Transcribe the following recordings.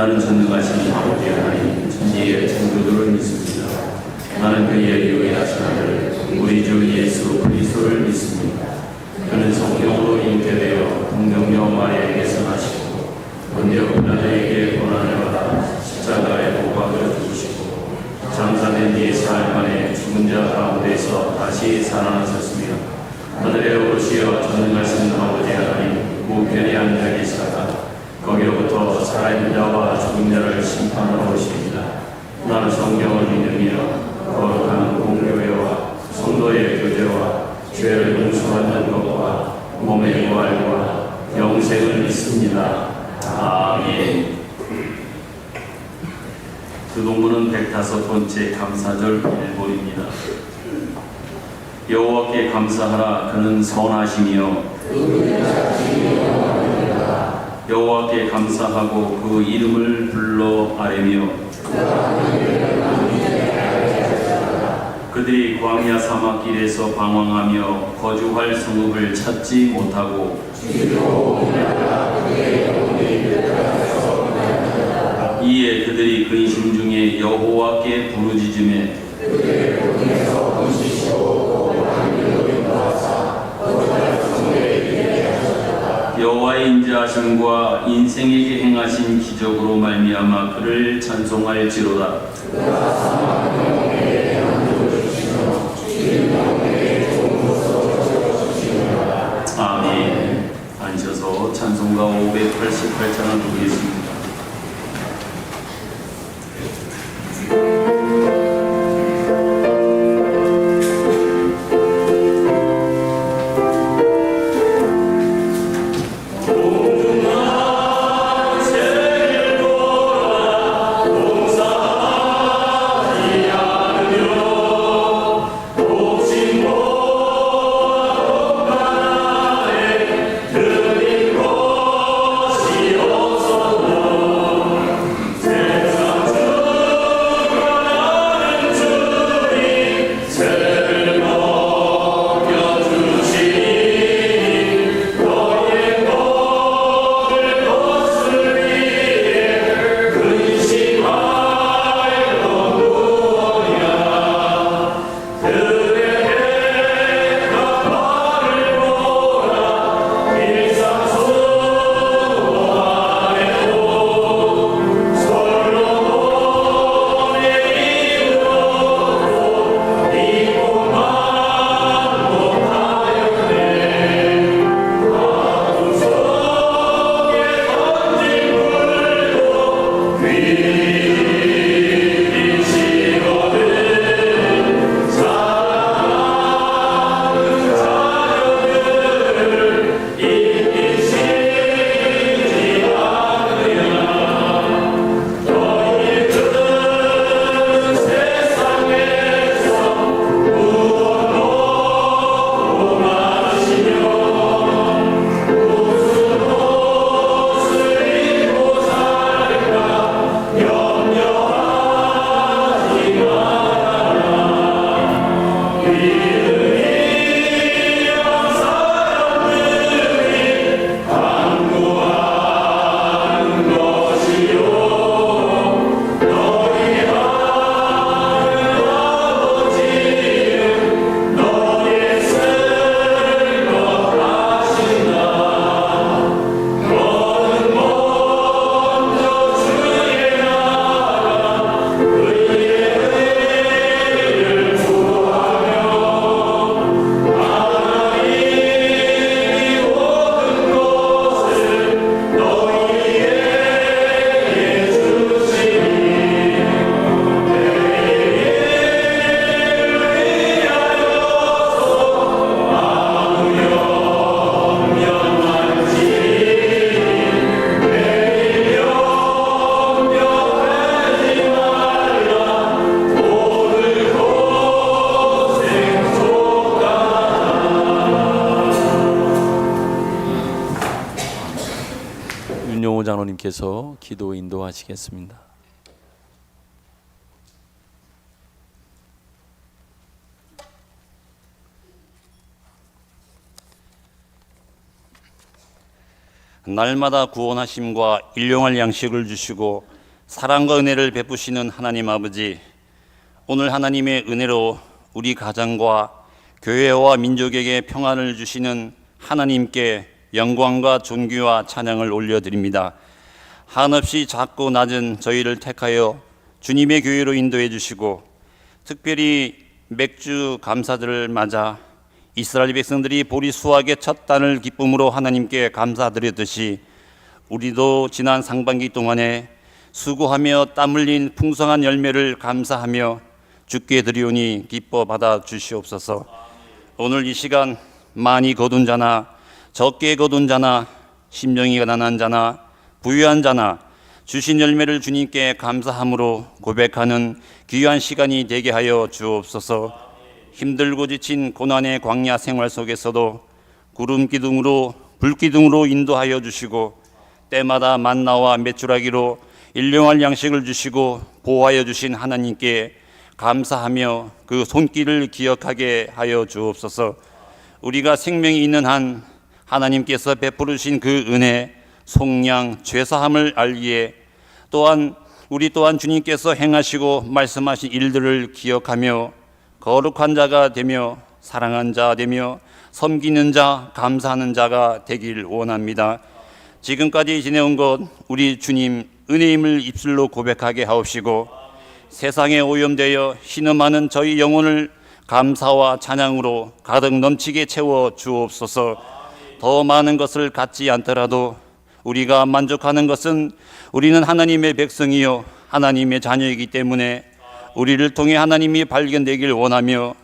나는 전능하신 아버지 하나님 천지의 창조주를 믿습니다. 나는 그의 유일하신 아들 우리 주 예수 그리스도를 믿습니다. 그는 성령으로 잉태되어 동정녀 마리아에게서 나시고 본디오 빌라도에게 고난을 받아 십자가에 못 박혀 죽으시고 장사된 뒤 사흘 만에 죽은 자 가운데서 다시 살아나셨으며 하늘에 오르시어 전능하신 아버지 하나님 우편에 앉아 계시다가 거기로부터 살아있는 자와 죽은 자를 심판하러 오십니다. 나는 성경을 믿으며 거룩한 공교회와 성도의 교제와 죄를 용서받는 것과 몸의 부활과 영생을 믿습니다. 아멘. 교동문은 105번째 감사절 일본입니다. 여호와께 감사하라. 그는 선하시며 여호와께 감사하고 그 이름을 불러 아뢰며 그들이 광야 사막길에서 방황하며 거주할 성읍을 찾지 못하고 이에 그들이 근심 중에 여호와께 부르짖으매 여호와의 인자하심과 인생에게 행하신 기적으로 말미암아 그를 찬송할지로다. 아멘. 앉으셔서 찬송가 588찬을 부르겠습니다. 장로님께서 기도 인도하시겠습니다. 날마다 구원하심과 일용할 양식을 주시고 사랑과 은혜를 베푸시는 하나님 아버지, 오늘 하나님의 은혜로 우리 가정과 교회와 민족에게 평안을 주시는 하나님께 영광과 존귀와 찬양을 올려드립니다. 한없이 작고 낮은 저희를 택하여 주님의 교회로 인도해 주시고, 특별히 맥주 감사들을 맞아 이스라엘 백성들이 보리 수확의 첫 단을 기쁨으로 하나님께 감사드렸듯이, 우리도 지난 상반기 동안에 수고하며 땀 흘린 풍성한 열매를 감사하며 주께 드리오니 기뻐 받아 주시옵소서. 오늘 이 시간 많이 거둔 자나 적게 거둔 자나 심령이 가난한 자나 부유한 자나 주신 열매를 주님께 감사함으로 고백하는 귀한 시간이 되게 하여 주옵소서. 힘들고 지친 고난의 광야 생활 속에서도 구름 기둥으로 불 기둥으로 인도하여 주시고, 때마다 만나와 메추라기로 일용할 양식을 주시고 보호하여 주신 하나님께 감사하며 그 손길을 기억하게 하여 주옵소서. 우리가 생명이 있는 한 하나님께서 베풀어 주신 그 은혜, 속량, 죄사함을 알기에, 또한 우리 또한 주님께서 행하시고 말씀하신 일들을 기억하며 거룩한 자가 되며 사랑한 자 되며 섬기는 자, 감사하는 자가 되길 원합니다. 지금까지 지내온 것 우리 주님 은혜임을 입술로 고백하게 하옵시고, 세상에 오염되어 신음하는 저희 영혼을 감사와 찬양으로 가득 넘치게 채워 주옵소서. 더 많은 것을 갖지 않더라도 우리가 만족하는 것은 우리는 하나님의 백성이요 하나님의 자녀이기 때문에 우리를 통해 하나님이 발견되길 원하며,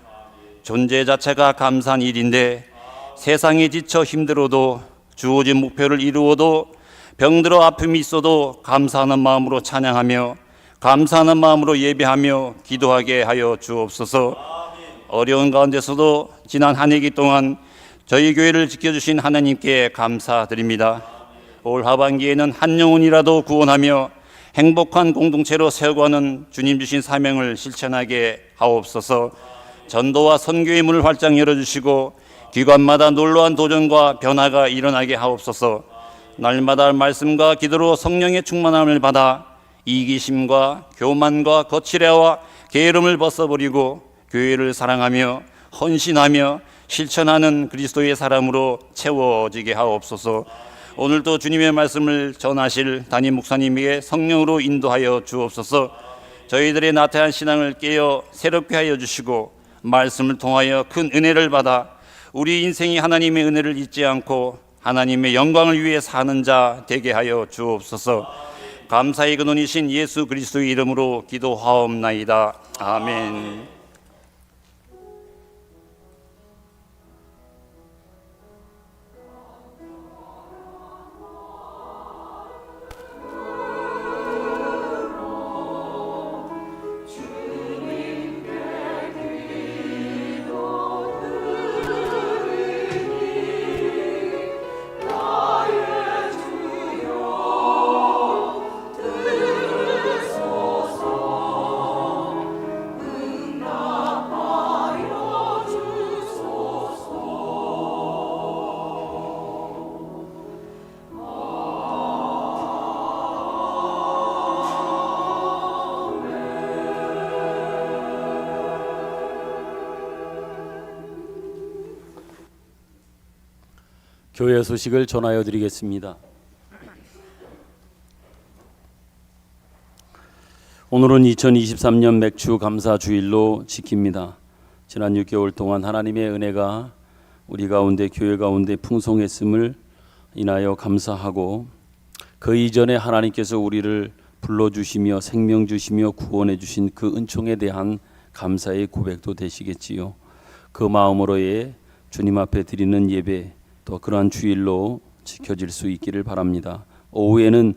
존재 자체가 감사한 일인데 세상에 지쳐 힘들어도 주어진 목표를 이루어도 병들어 아픔이 있어도 감사하는 마음으로 찬양하며 감사하는 마음으로 예배하며 기도하게 하여 주옵소서. 어려운 가운데서도 지난 한 해기 동안 저희 교회를 지켜주신 하나님께 감사드립니다. 올 하반기에는 한 영혼이라도 구원하며 행복한 공동체로 세워가는 주님 주신 사명을 실천하게 하옵소서. 전도와 선교의 문을 활짝 열어주시고 기관마다 놀라운 도전과 변화가 일어나게 하옵소서. 날마다 말씀과 기도로 성령의 충만함을 받아 이기심과 교만과 거칠애와 게으름을 벗어버리고 교회를 사랑하며 헌신하며 실천하는 그리스도의 사람으로 채워지게 하옵소서. 오늘도 주님의 말씀을 전하실 담임 목사님에게 성령으로 인도하여 주옵소서. 저희들의 나태한 신앙을 깨어 새롭게 하여 주시고 말씀을 통하여 큰 은혜를 받아 우리 인생이 하나님의 은혜를 잊지 않고 하나님의 영광을 위해 사는 자 되게 하여 주옵소서. 감사의 근원이신 예수 그리스도의 이름으로 기도하옵나이다. 아멘. 교회 소식을 전하여 드리겠습니다. 오늘은 2023년 맥주 감사 주일로 지킵니다. 지난 6개월 동안 하나님의 은혜가 우리 가운데 교회 가운데 풍성했음을 인하여 감사하고, 그 이전에 하나님께서 우리를 불러주시며 생명 주시며 구원해 주신 그 은총에 대한 감사의 고백도 되시겠지요. 그 마음으로의 주님 앞에 드리는 예배, 또 그러한 주일로 지켜질 수 있기를 바랍니다. 오후에는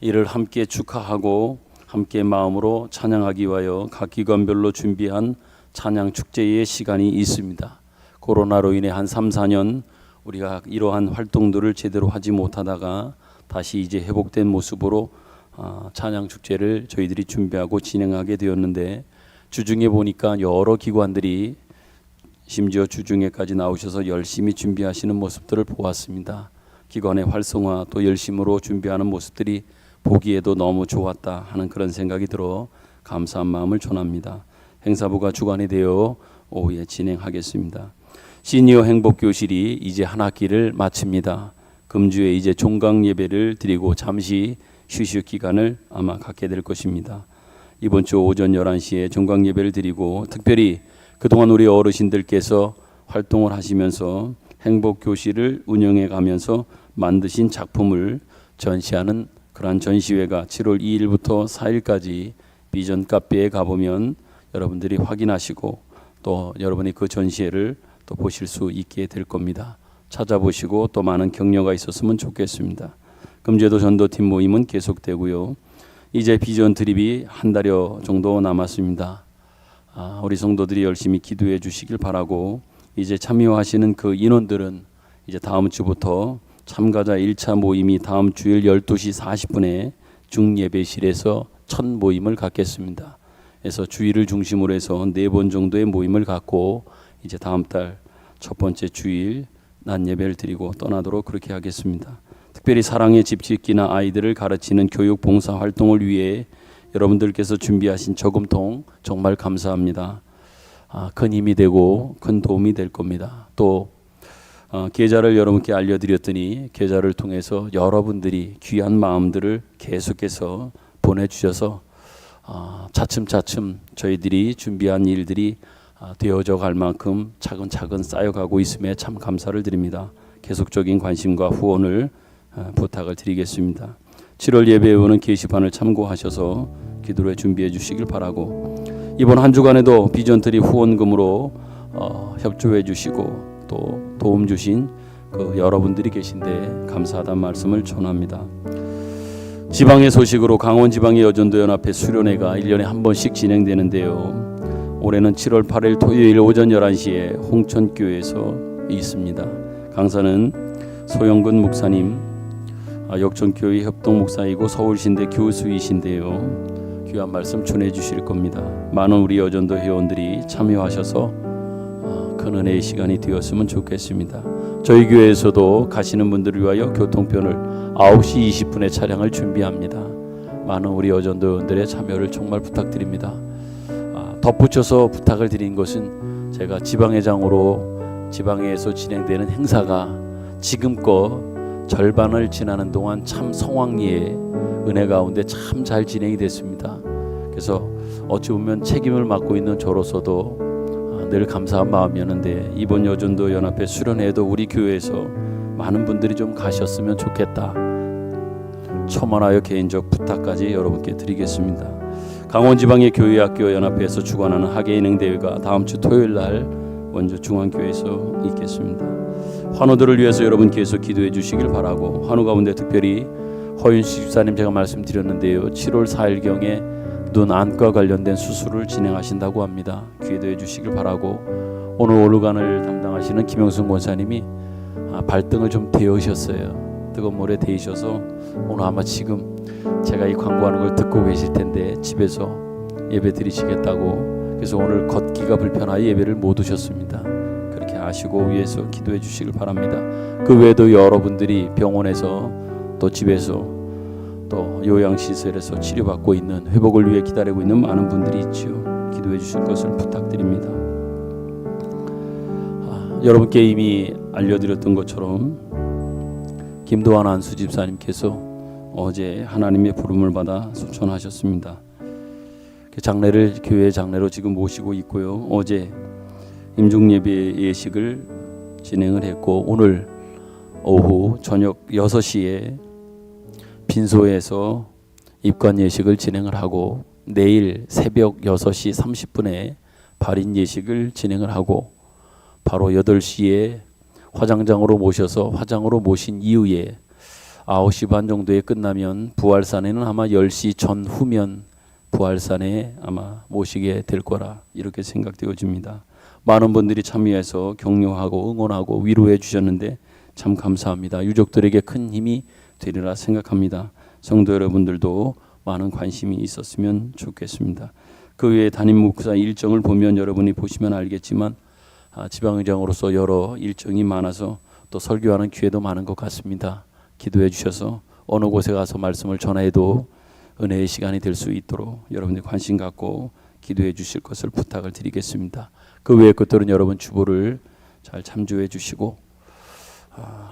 이를 함께 축하하고 함께 마음으로 찬양하기 위하여 각 기관별로 준비한 찬양 축제의 시간이 있습니다. 코로나로 인해 한 3, 4년 우리가 이러한 활동들을 제대로 하지 못하다가 다시 이제 회복된 모습으로 찬양 축제를 저희들이 준비하고 진행하게 되었는데, 주중에 보니까 여러 기관들이 심지어 주중에까지 나오셔서 열심히 준비하시는 모습들을 보았습니다. 기관의 활성화 또 열심으로 준비하는 모습들이 보기에도 너무 좋았다 하는 그런 생각이 들어 감사한 마음을 전합니다. 행사부가 주관이 되어 오후에 진행하겠습니다. 시니어 행복교실이 이제 한 학기를 마칩니다. 금주에 이제 종강 예배를 드리고 잠시 휴식 기간을 아마 갖게 될 것입니다. 이번 주 오전 11시에 종강 예배를 드리고 특별히 그동안 우리 어르신들께서 활동을 하시면서 행복교실을 운영해 가면서 만드신 작품을 전시하는 그러한 전시회가 7월 2일부터 4일까지 비전 카페에 가보면 여러분들이 확인하시고 또 여러분이 그 전시회를 또 보실 수 있게 될 겁니다. 찾아보시고 또 많은 격려가 있었으면 좋겠습니다. 금제도 전도팀 모임은 계속되고요. 이제 비전 드립이 한 달여 정도 남았습니다. 우리 성도들이 열심히 기도해 주시길 바라고 이제 참여하시는 그 인원들은 이제 다음 주부터 참가자 1차 모임이 다음 주일 12시 40분에 중예배실에서 첫 모임을 갖겠습니다. 그래서 주일을 중심으로 해서 4번 정도의 모임을 갖고 이제 다음 달 첫 번째 주일 낮 예배를 드리고 떠나도록 그렇게 하겠습니다. 특별히 사랑의 집 짓기나 아이들을 가르치는 교육 봉사 활동을 위해 여러분들께서 준비하신 저금통 정말 감사합니다. 큰 힘이 되고 큰 도움이 될 겁니다. 또 계좌를 여러분께 알려드렸더니 계좌를 통해서 여러분들이 귀한 마음들을 계속해서 보내주셔서 차츰차츰 저희들이 준비한 일들이 되어져 갈 만큼 차근차근 쌓여가고 있음에 참 감사를 드립니다. 계속적인 관심과 후원을 부탁을 드리겠습니다. 7월 예배회는 게시판을 참고하셔서 기도를 준비해 주시길 바라고 이번 한 주간에도 비전트리 후원금으로 협조해 주시고 또 도움 주신 그 여러분들이 계신데 감사하다는 말씀을 전합니다. 지방의 소식으로 강원지방의 여전도연합회 수련회가 1년에 한 번씩 진행되는데요. 올해는 7월 8일 토요일 오전 11시에 홍천교회에서 있습니다. 강사는 소영근 목사님, 역전교회 협동목사이고 서울신대 교수이신데요. 귀한 말씀 전해 주실 겁니다. 많은 우리 여전도 회원들이 참여하셔서 큰 은혜의 시간이 되었으면 좋겠습니다. 저희 교회에서도 가시는 분들을 위하여 교통편을 9시 20분에 차량을 준비합니다. 많은 우리 여전도 회원들의 참여를 정말 부탁드립니다. 덧붙여서 부탁을 드린 것은 제가 지방회장으로 지방회에서 진행되는 행사가 지금껏 절반을 지나는 동안 참 성황리에 은혜 가운데 참 잘 진행이 됐습니다. 그래서 어찌 보면 책임을 맡고 있는 저로서도 늘 감사한 마음이었는데 이번 여전도 연합회 수련회에도 우리 교회에서 많은 분들이 좀 가셨으면 좋겠다. 첨언하여 개인적 부탁까지 여러분께 드리겠습니다. 강원지방의 교회학교 연합회에서 주관하는 학예인행대회가 다음 주 토요일 날 원주 중앙교회에서 있겠습니다. 환우들을 위해서 여러분 계속 기도해 주시길 바라고 환우 가운데 특별히 허윤식 집사님 제가 말씀드렸는데요. 7월 4일경에 눈 안과 관련된 수술을 진행하신다고 합니다. 기도해 주시길 바라고 오늘 오르간을 담당하시는 김영순 권사님이 발등을 좀 데우셨어요. 뜨거운 물에 데이셔서 오늘 아마 지금 제가 이 광고하는 걸 듣고 계실 텐데 집에서 예배 드리시겠다고 그래서 오늘 걷기가 불편하여 예배를 못 오셨습니다. 그렇게 아시고 위해서 기도해 주시길 바랍니다. 그 외에도 여러분들이 병원에서 또 집에서 또 요양시설에서 치료받고 있는 회복을 위해 기다리고 있는 많은 분들이 있지요. 기도해 주실 것을 부탁드립니다. 여러분께 이미 알려드렸던 것처럼 김도환 안수 집사님께서 어제 하나님의 부름을 받아 소천하셨습니다. 장례를 교회 장례로 지금 모시고 있고요. 어제 임종예배 예식을 진행을 했고 오늘 오후 저녁 6시에 빈소에서 입관 예식을 진행을 하고 내일 새벽 6시 30분에 발인 예식을 진행을 하고 바로 8시에 화장장으로 모셔서 화장으로 모신 이후에 9시 반 정도에 끝나면 부활산에는 아마 10시 전후면 부활산에 아마 모시게 될 거라 이렇게 생각되어집니다. 많은 분들이 참여해서 격려하고 응원하고 위로해 주셨는데 참 감사합니다. 유족들에게 큰 힘이 되리라 생각합니다. 성도 여러분들도 많은 관심이 있었으면 좋겠습니다. 그 외에 담임 목사 일정을 보면 여러분이 보시면 알겠지만 지방의장으로서 여러 일정이 많아서 또 설교하는 기회도 많은 것 같습니다. 기도해 주셔서 어느 곳에 가서 말씀을 전해도 은혜의 시간이 될 수 있도록 여러분들 관심 갖고 기도해 주실 것을 부탁을 드리겠습니다. 그 외의 것들은 여러분 주보를 잘 참조해 주시고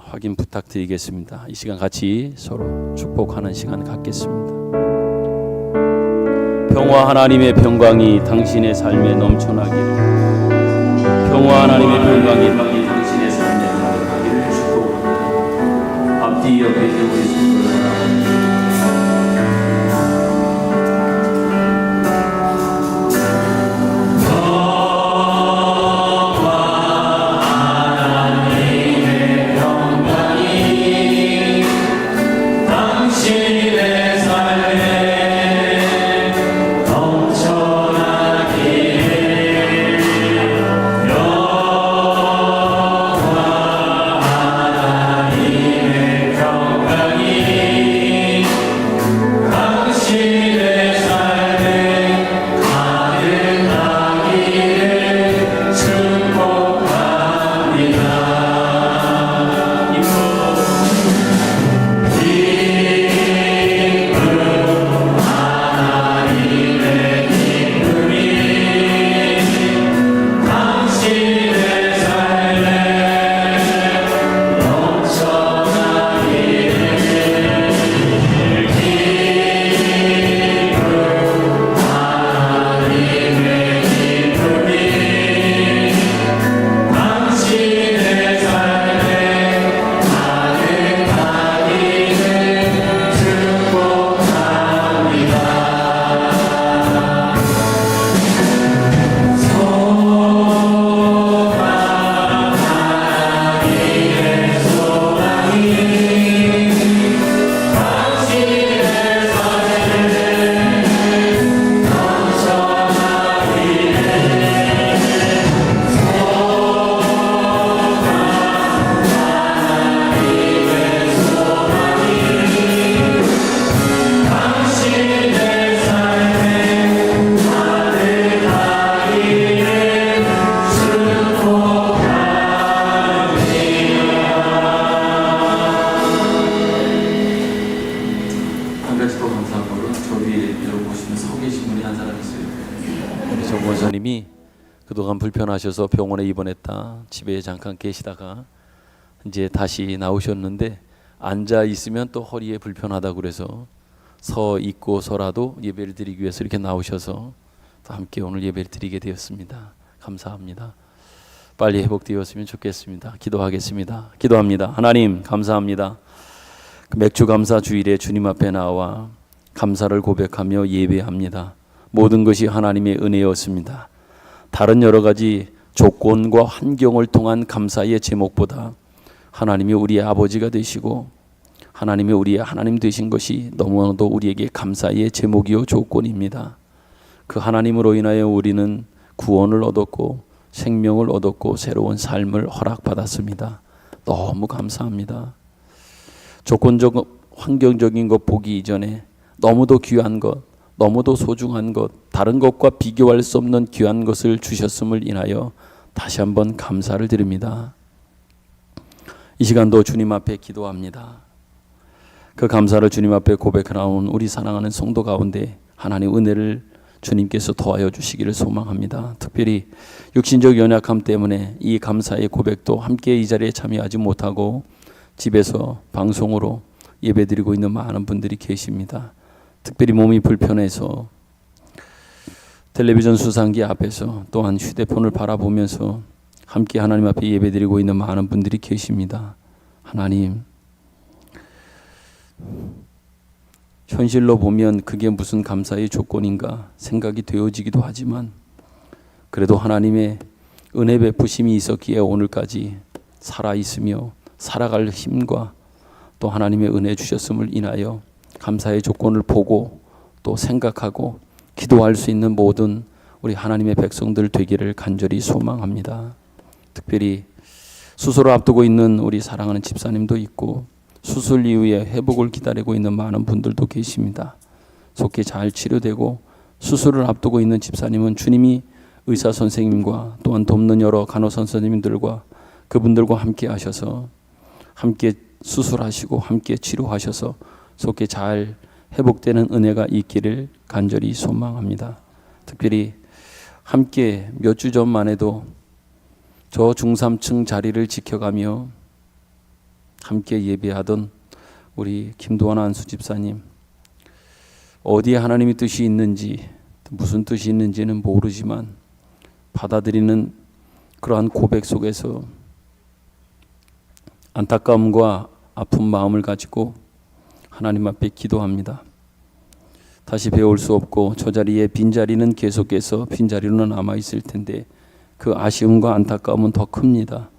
확인 부탁드리겠습니다. 이 시간 같이 서로 축복하는 시간 갖겠습니다. 평화 하나님의 평강이 당신의 삶에 넘쳐나기를, 평화 하나님의 평강이 당신의 삶에 넘쳐나기를 축복합니다. 앞뒤 옆에 있는 우리 성도들 목사님이 그동안 불편하셔서 병원에 입원했다 집에 잠깐 계시다가 이제 다시 나오셨는데 앉아 있으면 또 허리에 불편하다고 그래서 서 있고 서라도 예배를 드리기 위해서 이렇게 나오셔서 또 함께 오늘 예배를 드리게 되었습니다. 감사합니다. 빨리 회복되었으면 좋겠습니다. 기도하겠습니다. 기도합니다. 하나님 감사합니다. 맥주 감사 주일에 주님 앞에 나와 감사를 고백하며 예배합니다. 모든 것이 하나님의 은혜였습니다. 다른 여러 가지 조건과 환경을 통한 감사의 제목보다 하나님이 우리의 아버지가 되시고 하나님이 우리의 하나님 되신 것이 너무나도 우리에게 감사의 제목이요 조건입니다. 그 하나님으로 인하여 우리는 구원을 얻었고 생명을 얻었고 새로운 삶을 허락받았습니다. 너무 감사합니다. 조건적 환경적인 것 보기 이전에 너무도 귀한 것, 너무도 소중한 것, 다른 것과 비교할 수 없는 귀한 것을 주셨음을 인하여 다시 한번 감사를 드립니다. 이 시간도 주님 앞에 기도합니다. 그 감사를 주님 앞에 고백하는 우리 사랑하는 성도 가운데 하나님 은혜를 주님께서 더하여 주시기를 소망합니다. 특별히 육신적 연약함 때문에 이 감사의 고백도 함께 이 자리에 참여하지 못하고 집에서 방송으로 예배드리고 있는 많은 분들이 계십니다. 특별히 몸이 불편해서 텔레비전 수상기 앞에서 또한 휴대폰을 바라보면서 함께 하나님 앞에 예배드리고 있는 많은 분들이 계십니다. 하나님, 현실로 보면 그게 무슨 감사의 조건인가 생각이 되어지기도 하지만 그래도 하나님의 은혜 베푸심이 있었기에 오늘까지 살아있으며 살아갈 힘과 또 하나님의 은혜 주셨음을 인하여 감사의 조건을 보고 또 생각하고 기도할 수 있는 모든 우리 하나님의 백성들 되기를 간절히 소망합니다. 특별히 수술을 앞두고 있는 우리 사랑하는 집사님도 있고 수술 이후에 회복을 기다리고 있는 많은 분들도 계십니다. 속히 잘 치료되고 수술을 앞두고 있는 집사님은 주님이 의사 선생님과 또한 돕는 여러 간호사 선생님들과 그분들과 함께 하셔서 함께 수술하시고 함께 치료하셔서 속히 잘 회복되는 은혜가 있기를 간절히 소망합니다. 특별히 함께 몇 주 전만 해도 저 중3층 자리를 지켜가며 함께 예배하던 우리 김도환 안수 집사님, 어디에 하나님의 뜻이 있는지 무슨 뜻이 있는지는 모르지만 받아들이는 그러한 고백 속에서 안타까움과 아픈 마음을 가지고 하나님 앞에 기도합니다. 다시 배울 수 없고 저 자리에 빈자리는 계속해서 빈자리로는 남아있을 텐데 그 아쉬움과 안타까움은 더 큽니다.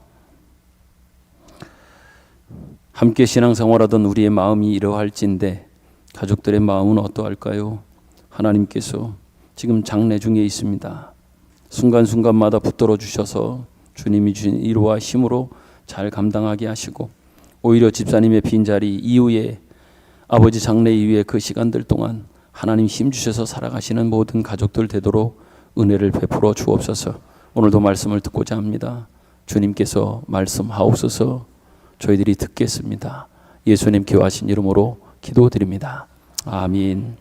함께 신앙생활하던 우리의 마음이 이러할진데 가족들의 마음은 어떠할까요? 하나님께서 지금 장례 중에 있습니다. 순간순간마다 붙들어 주셔서 주님이 주신 위로와 힘으로 잘 감당하게 하시고 오히려 집사님의 빈자리 이후에 아버지 장례 이후에 그 시간들 동안 하나님 힘 주셔서 살아가시는 모든 가족들 되도록 은혜를 베풀어 주옵소서. 오늘도 말씀을 듣고자 합니다. 주님께서 말씀하옵소서. 저희들이 듣겠습니다. 예수님 귀하신 이름으로 기도드립니다. 아멘.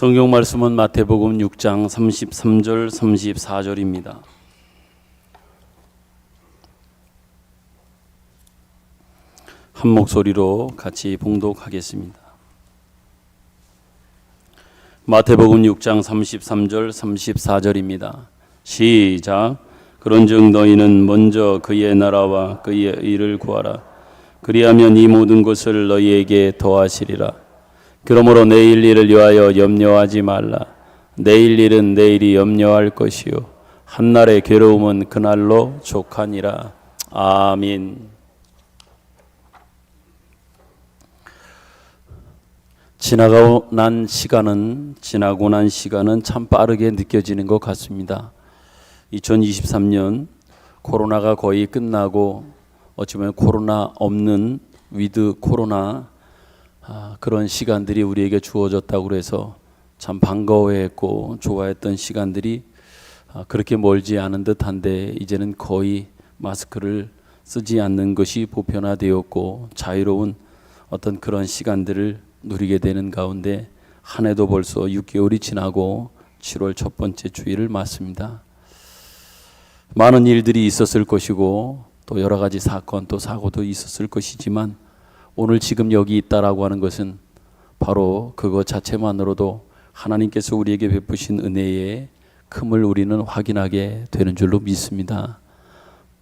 성경 말씀은 마태복음 6장 33절 34절입니다. 한 목소리로 같이 봉독하겠습니다. 마태복음 6장 33절 34절입니다. 시작. 그런즉 너희는 먼저 그의 나라와 그의 의를 구하라. 그리하면 이 모든 것을 너희에게 더하시리라. 그러므로 내일 일을 위하여 염려하지 말라. 내일 일은 내일이 염려할 것이요 한날의 괴로움은 그날로 족하니라. 아멘. 지나고 난 시간은 참 빠르게 느껴지는 것 같습니다. 2023년 코로나가 거의 끝나고 어찌 보면 코로나 없는 위드 코로나 그런 시간들이 우리에게 주어졌다고 그래서 참 반가워했고 좋아했던 시간들이 그렇게 멀지 않은 듯한데 이제는 거의 마스크를 쓰지 않는 것이 보편화되었고 자유로운 어떤 그런 시간들을 누리게 되는 가운데 한 해도 벌써 6개월이 지나고 7월 첫 번째 주일을 맞습니다. 많은 일들이 있었을 것이고 또 여러 가지 사건 또 사고도 있었을 것이지만 오늘 지금 여기 있다라고 하는 것은 바로 그것 자체만으로도 하나님께서 우리에게 베푸신 은혜의 큼을 우리는 확인하게 되는 줄로 믿습니다.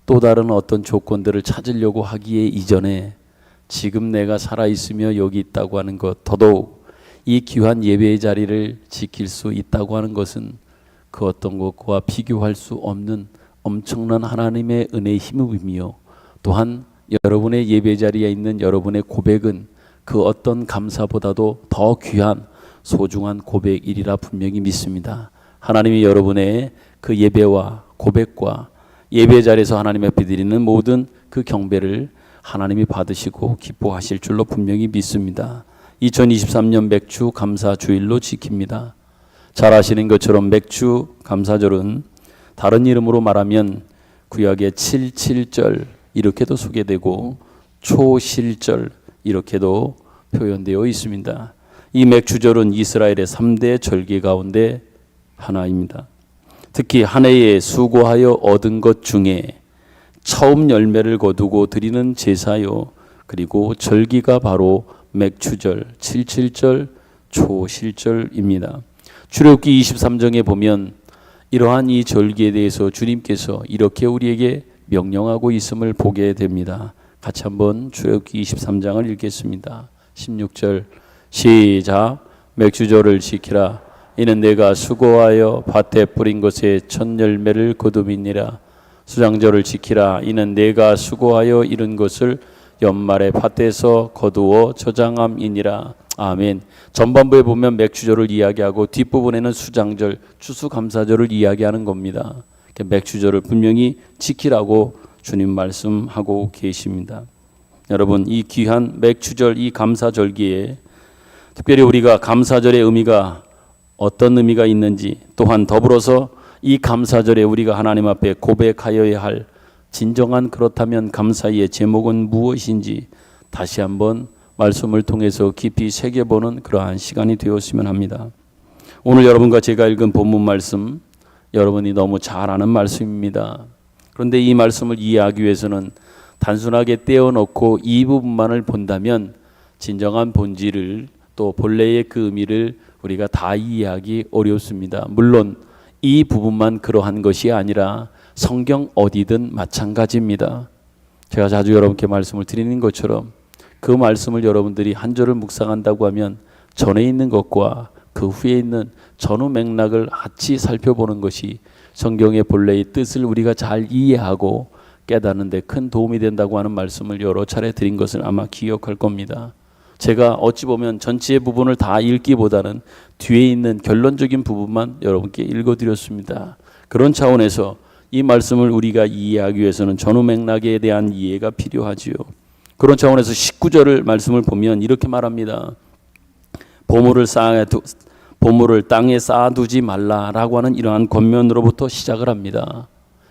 또 다른 어떤 조건들을 찾으려고 하기에 이전에 지금 내가 살아있으며 여기 있다고 하는 것, 더더욱 이 귀한 예배의 자리를 지킬 수 있다고 하는 것은 그 어떤 것과 비교할 수 없는 엄청난 하나님의 은혜의 힘이며 또한 여러분의 예배 자리에 있는 여러분의 고백은 그 어떤 감사보다도 더 귀한 소중한 고백이리라 분명히 믿습니다. 하나님이 여러분의 그 예배와 고백과 예배 자리에서 하나님 앞에 드리는 모든 그 경배를 하나님이 받으시고 기뻐하실 줄로 분명히 믿습니다. 2023년 맥주 감사 주일로 지킵니다. 잘 아시는 것처럼 맥주 감사절은 다른 이름으로 말하면 구약의 77절 이렇게도 소개되고 초실절 이렇게도 표현되어 있습니다. 이 맥주절은 이스라엘의 3대 절기 가운데 하나입니다. 특히 한 해에 수고하여 얻은 것 중에 처음 열매를 거두고 드리는 제사요 그리고 절기가 바로 맥주절, 77절, 초실절입니다. 출애굽기 23장에 보면 이러한 이 절기에 대해서 주님께서 이렇게 우리에게 명령하고 있음을 보게 됩니다. 같이 한번 출애굽기 23장을 읽겠습니다. 16절 시작. 맥주절을 지키라. 이는 내가 수고하여 밭에 뿌린 것에 첫 열매를 거둠이니라. 수장절을 지키라. 이는 내가 수고하여 이룬 것을 연말에 밭에서 거두어 저장함이니라. 아멘. 전반부에 보면 맥주절을 이야기하고 뒷부분에는 수장절, 추수감사절을 이야기하는 겁니다. 맥주절을 분명히 지키라고 주님 말씀하고 계십니다. 여러분, 이 귀한 맥주절, 이 감사절기에 특별히 우리가 감사절의 의미가 어떤 의미가 있는지, 또한 더불어서 이 감사절에 우리가 하나님 앞에 고백하여야 할 진정한 그렇다면 감사의 제목은 무엇인지 다시 한번 말씀을 통해서 깊이 새겨보는 그러한 시간이 되었으면 합니다. 오늘 여러분과 제가 읽은 본문 말씀, 여러분이 너무 잘 아는 말씀입니다. 그런데 이 말씀을 이해하기 위해서는 단순하게 떼어놓고 이 부분만을 본다면 진정한 본질을 또 본래의 그 의미를 우리가 다 이해하기 어렵습니다. 물론 이 부분만 그러한 것이 아니라 성경 어디든 마찬가지입니다. 제가 자주 여러분께 말씀을 드리는 것처럼 그 말씀을 여러분들이 한 절을 묵상한다고 하면 전에 있는 것과 그 후에 있는 전후 맥락을 같이 살펴보는 것이 성경의 본래의 뜻을 우리가 잘 이해하고 깨닫는 데 큰 도움이 된다고 하는 말씀을 여러 차례 드린 것을 아마 기억할 겁니다. 제가 어찌 보면 전체 부분을 다 읽기보다는 뒤에 있는 결론적인 부분만 여러분께 읽어드렸습니다. 그런 차원에서 이 말씀을 우리가 이해하기 위해서는 전후 맥락에 대한 이해가 필요하지요. 그런 차원에서 19절을 말씀을 보면 이렇게 말합니다. 보물을 땅에 쌓아두지 말라라고 하는 이러한 권면으로부터 시작을 합니다.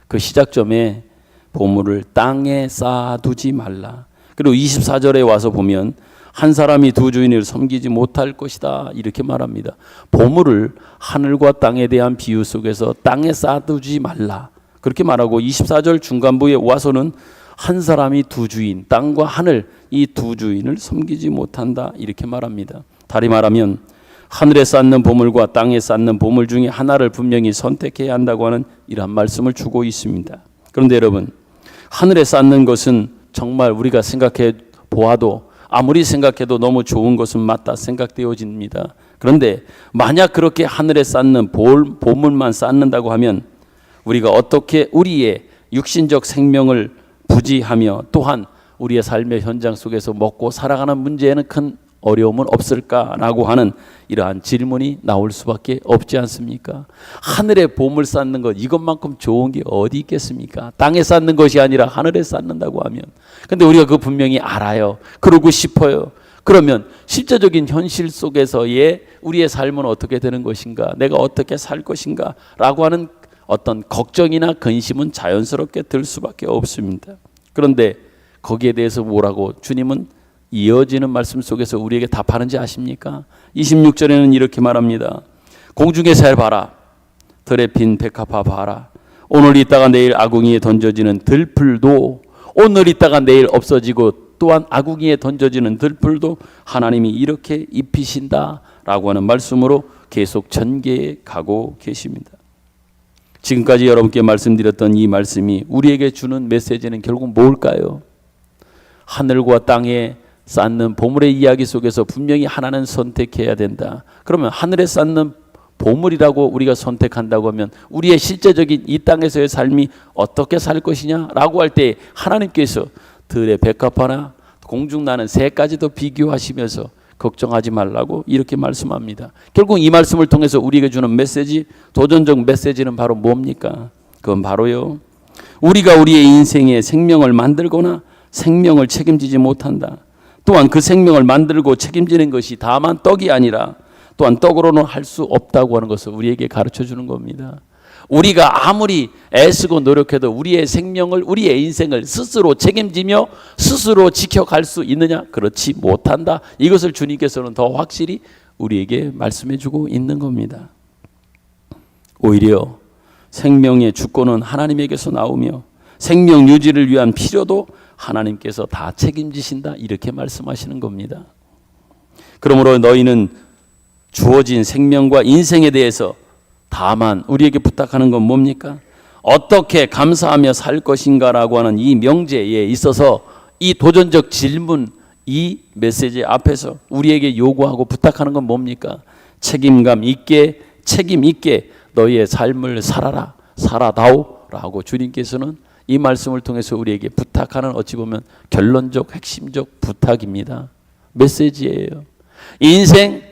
그 시작점에 보물을 땅에 쌓아두지 말라. 그리고 24절에 와서 보면 한 사람이 두 주인을 섬기지 못할 것이다 이렇게 말합니다. 보물을 하늘과 땅에 대한 비유 속에서 땅에 쌓아두지 말라 그렇게 말하고 24절 중간부에 와서는 한 사람이 두 주인, 땅과 하늘 이 두 주인을 섬기지 못한다 이렇게 말합니다. 다시 말하면 하늘에 쌓는 보물과 땅에 쌓는 보물 중에 하나를 분명히 선택해야 한다고 하는 이러한 말씀을 주고 있습니다. 그런데 여러분, 하늘에 쌓는 것은 정말 우리가 생각해 보아도 아무리 생각해도 너무 좋은 것은 맞다 생각되어집니다. 그런데 만약 그렇게 하늘에 쌓는 보물만 쌓는다고 하면 우리가 어떻게 우리의 육신적 생명을 부지하며 또한 우리의 삶의 현장 속에서 먹고 살아가는 문제에는 큰 어려움은 없을까라고 하는 이러한 질문이 나올 수밖에 없지 않습니까? 하늘에 보물 쌓는 것 이것만큼 좋은 게 어디 있겠습니까? 땅에 쌓는 것이 아니라 하늘에 쌓는다고 하면, 근데 우리가 그 분명히 알아요. 그러고 싶어요. 그러면 실제적인 현실 속에서의 우리의 삶은 어떻게 되는 것인가, 내가 어떻게 살 것인가 라고 하는 어떤 걱정이나 근심은 자연스럽게 들 수밖에 없습니다. 그런데 거기에 대해서 뭐라고 주님은 이어지는 말씀 속에서 우리에게 답하는지 아십니까? 26절에는 이렇게 말합니다. 공중의 새 봐라, 들에 핀 백합화 봐라. 오늘 있다가 내일 아궁이에 던져지는 들풀도, 오늘 있다가 내일 없어지고 또한 아궁이에 던져지는 들풀도 하나님이 이렇게 입히신다라고 하는 말씀으로 계속 전개해 가고 계십니다. 지금까지 여러분께 말씀드렸던 이 말씀이 우리에게 주는 메시지는 결국 뭘까요? 하늘과 땅에 쌓는 보물의 이야기 속에서 분명히 하나는 선택해야 된다. 그러면 하늘에 쌓는 보물이라고 우리가 선택한다고 하면 우리의 실제적인 이 땅에서의 삶이 어떻게 살 것이냐라고 할 때 하나님께서 들의 백합화나 공중 나는 새까지도 비교하시면서 걱정하지 말라고 이렇게 말씀합니다. 결국 이 말씀을 통해서 우리에게 주는 메시지, 도전적 메시지는 바로 뭡니까? 그건 바로요, 우리가 우리의 인생에 생명을 만들거나 생명을 책임지지 못한다. 또한 그 생명을 만들고 책임지는 것이 다만 떡이 아니라 또한 떡으로는 할 수 없다고 하는 것을 우리에게 가르쳐 주는 겁니다. 우리가 아무리 애쓰고 노력해도 우리의 생명을, 우리의 인생을 스스로 책임지며 스스로 지켜갈 수 있느냐? 그렇지 못한다. 이것을 주님께서는 더 확실히 우리에게 말씀해 주고 있는 겁니다. 오히려 생명의 주권은 하나님에게서 나오며 생명 유지를 위한 필요도 하나님께서 다 책임지신다, 이렇게 말씀하시는 겁니다. 그러므로 너희는 주어진 생명과 인생에 대해서 다만 우리에게 부탁하는 건 뭡니까? 어떻게 감사하며 살 것인가라고 하는 이 명제에 있어서 이 도전적 질문, 이 메시지 앞에서 우리에게 요구하고 부탁하는 건 뭡니까? 책임감 있게, 책임 있게 너희의 삶을 살아라, 살아다오라고 주님께서는 이 말씀을 통해서 우리에게 부탁하는, 어찌 보면 결론적 핵심적 부탁입니다. 메시지예요. 인생,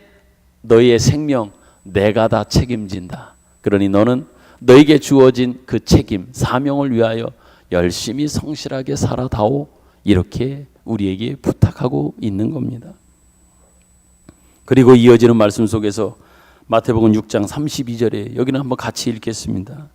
너희의 생명 내가 다 책임진다. 그러니 너는 너에게 주어진 그 책임, 사명을 위하여 열심히 성실하게 살아다오, 이렇게 우리에게 부탁하고 있는 겁니다. 그리고 이어지는 말씀 속에서 마태복음 6장 32절에 여기는 한번 같이 읽겠습니다.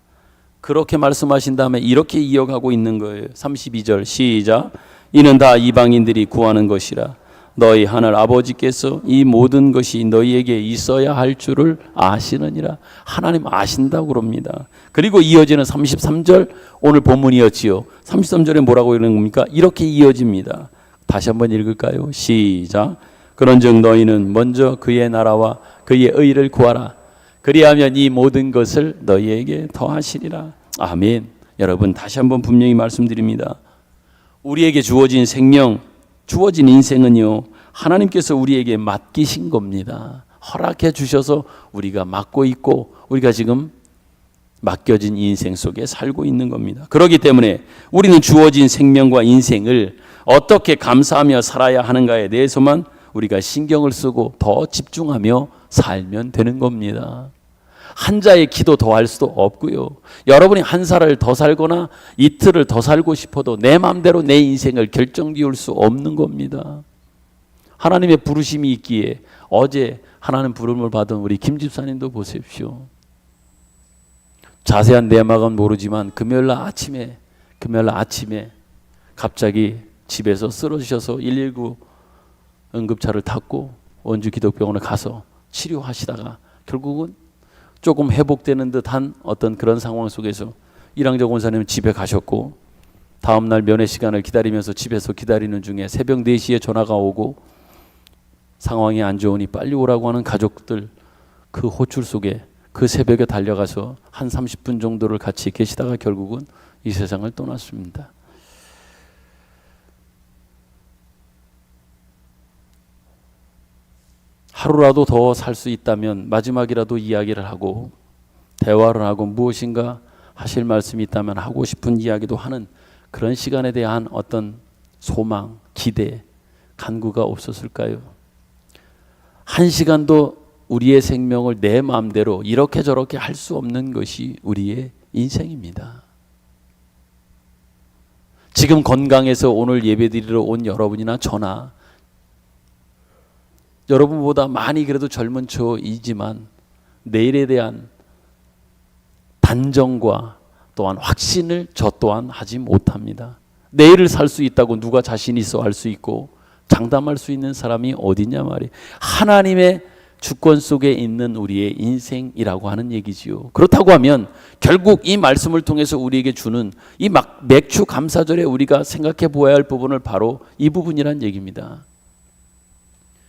그렇게 말씀하신 다음에 이렇게 이어가고 있는 거예요. 32절 시작. 이는 다 이방인들이 구하는 것이라 너희 하늘 아버지께서 이 모든 것이 너희에게 있어야 할 줄을 아시느니라. 하나님 아신다고 그럽니다. 그리고 이어지는 33절, 오늘 본문이었지요. 33절에 뭐라고 이러는 겁니까? 이렇게 이어집니다. 다시 한번 읽을까요? 시작. 그런즉 너희는 먼저 그의 나라와 그의 의를 구하라. 그리하면 이 모든 것을 너희에게 더하시리라. 아멘. 여러분, 다시 한번 분명히 말씀드립니다. 우리에게 주어진 생명, 주어진 인생은요, 하나님께서 우리에게 맡기신 겁니다. 허락해 주셔서 우리가 맡고 있고 우리가 지금 맡겨진 인생 속에 살고 있는 겁니다. 그렇기 때문에 우리는 주어진 생명과 인생을 어떻게 감사하며 살아야 하는가에 대해서만 우리가 신경을 쓰고 더 집중하며 살면 되는 겁니다. 한 자의 기도 더 할 수도 없고요. 여러분이 한 살을 더 살거나 이틀을 더 살고 싶어도 내 마음대로 내 인생을 결정지을 수 없는 겁니다. 하나님의 부르심이 있기에 어제 하나님 부름을 받은 우리 김 집사님도 보십시오. 자세한 내막은 모르지만 금요일 아침에 갑자기 집에서 쓰러지셔서 119 응급차를 탔고 원주 기독병원에 가서 치료하시다가 결국은 조금 회복되는 듯한 어떤 그런 상황 속에서 이랑적 원사님은 집에 가셨고, 다음날 면회 시간을 기다리면서 집에서 기다리는 중에 새벽 4시에 전화가 오고 상황이 안 좋으니 빨리 오라고 하는 가족들, 그 호출 속에 그 새벽에 달려가서 한 30분 정도를 같이 계시다가 결국은 이 세상을 떠났습니다. 하루라도 더 살 수 있다면 마지막이라도 이야기를 하고 대화를 하고 무엇인가 하실 말씀이 있다면 하고 싶은 이야기도 하는 그런 시간에 대한 어떤 소망, 기대, 간구가 없었을까요? 한 시간도 우리의 생명을 내 마음대로 이렇게 저렇게 할 수 없는 것이 우리의 인생입니다. 지금 건강해서 오늘 예배드리러 온 여러분이나 저나 여러분보다 많이 그래도 젊은 처이지만 내일에 대한 단정과 또한 확신을 저 또한 하지 못합니다. 내일을 살 수 있다고 누가 자신 있어 할 수 있고 장담할 수 있는 사람이 어디냐 말이에요. 하나님의 주권 속에 있는 우리의 인생이라고 하는 얘기지요. 그렇다고 하면 결국 이 말씀을 통해서 우리에게 주는 이 맥주 감사절에 우리가 생각해 보아야 할 부분을 바로 이 부분이란 얘기입니다.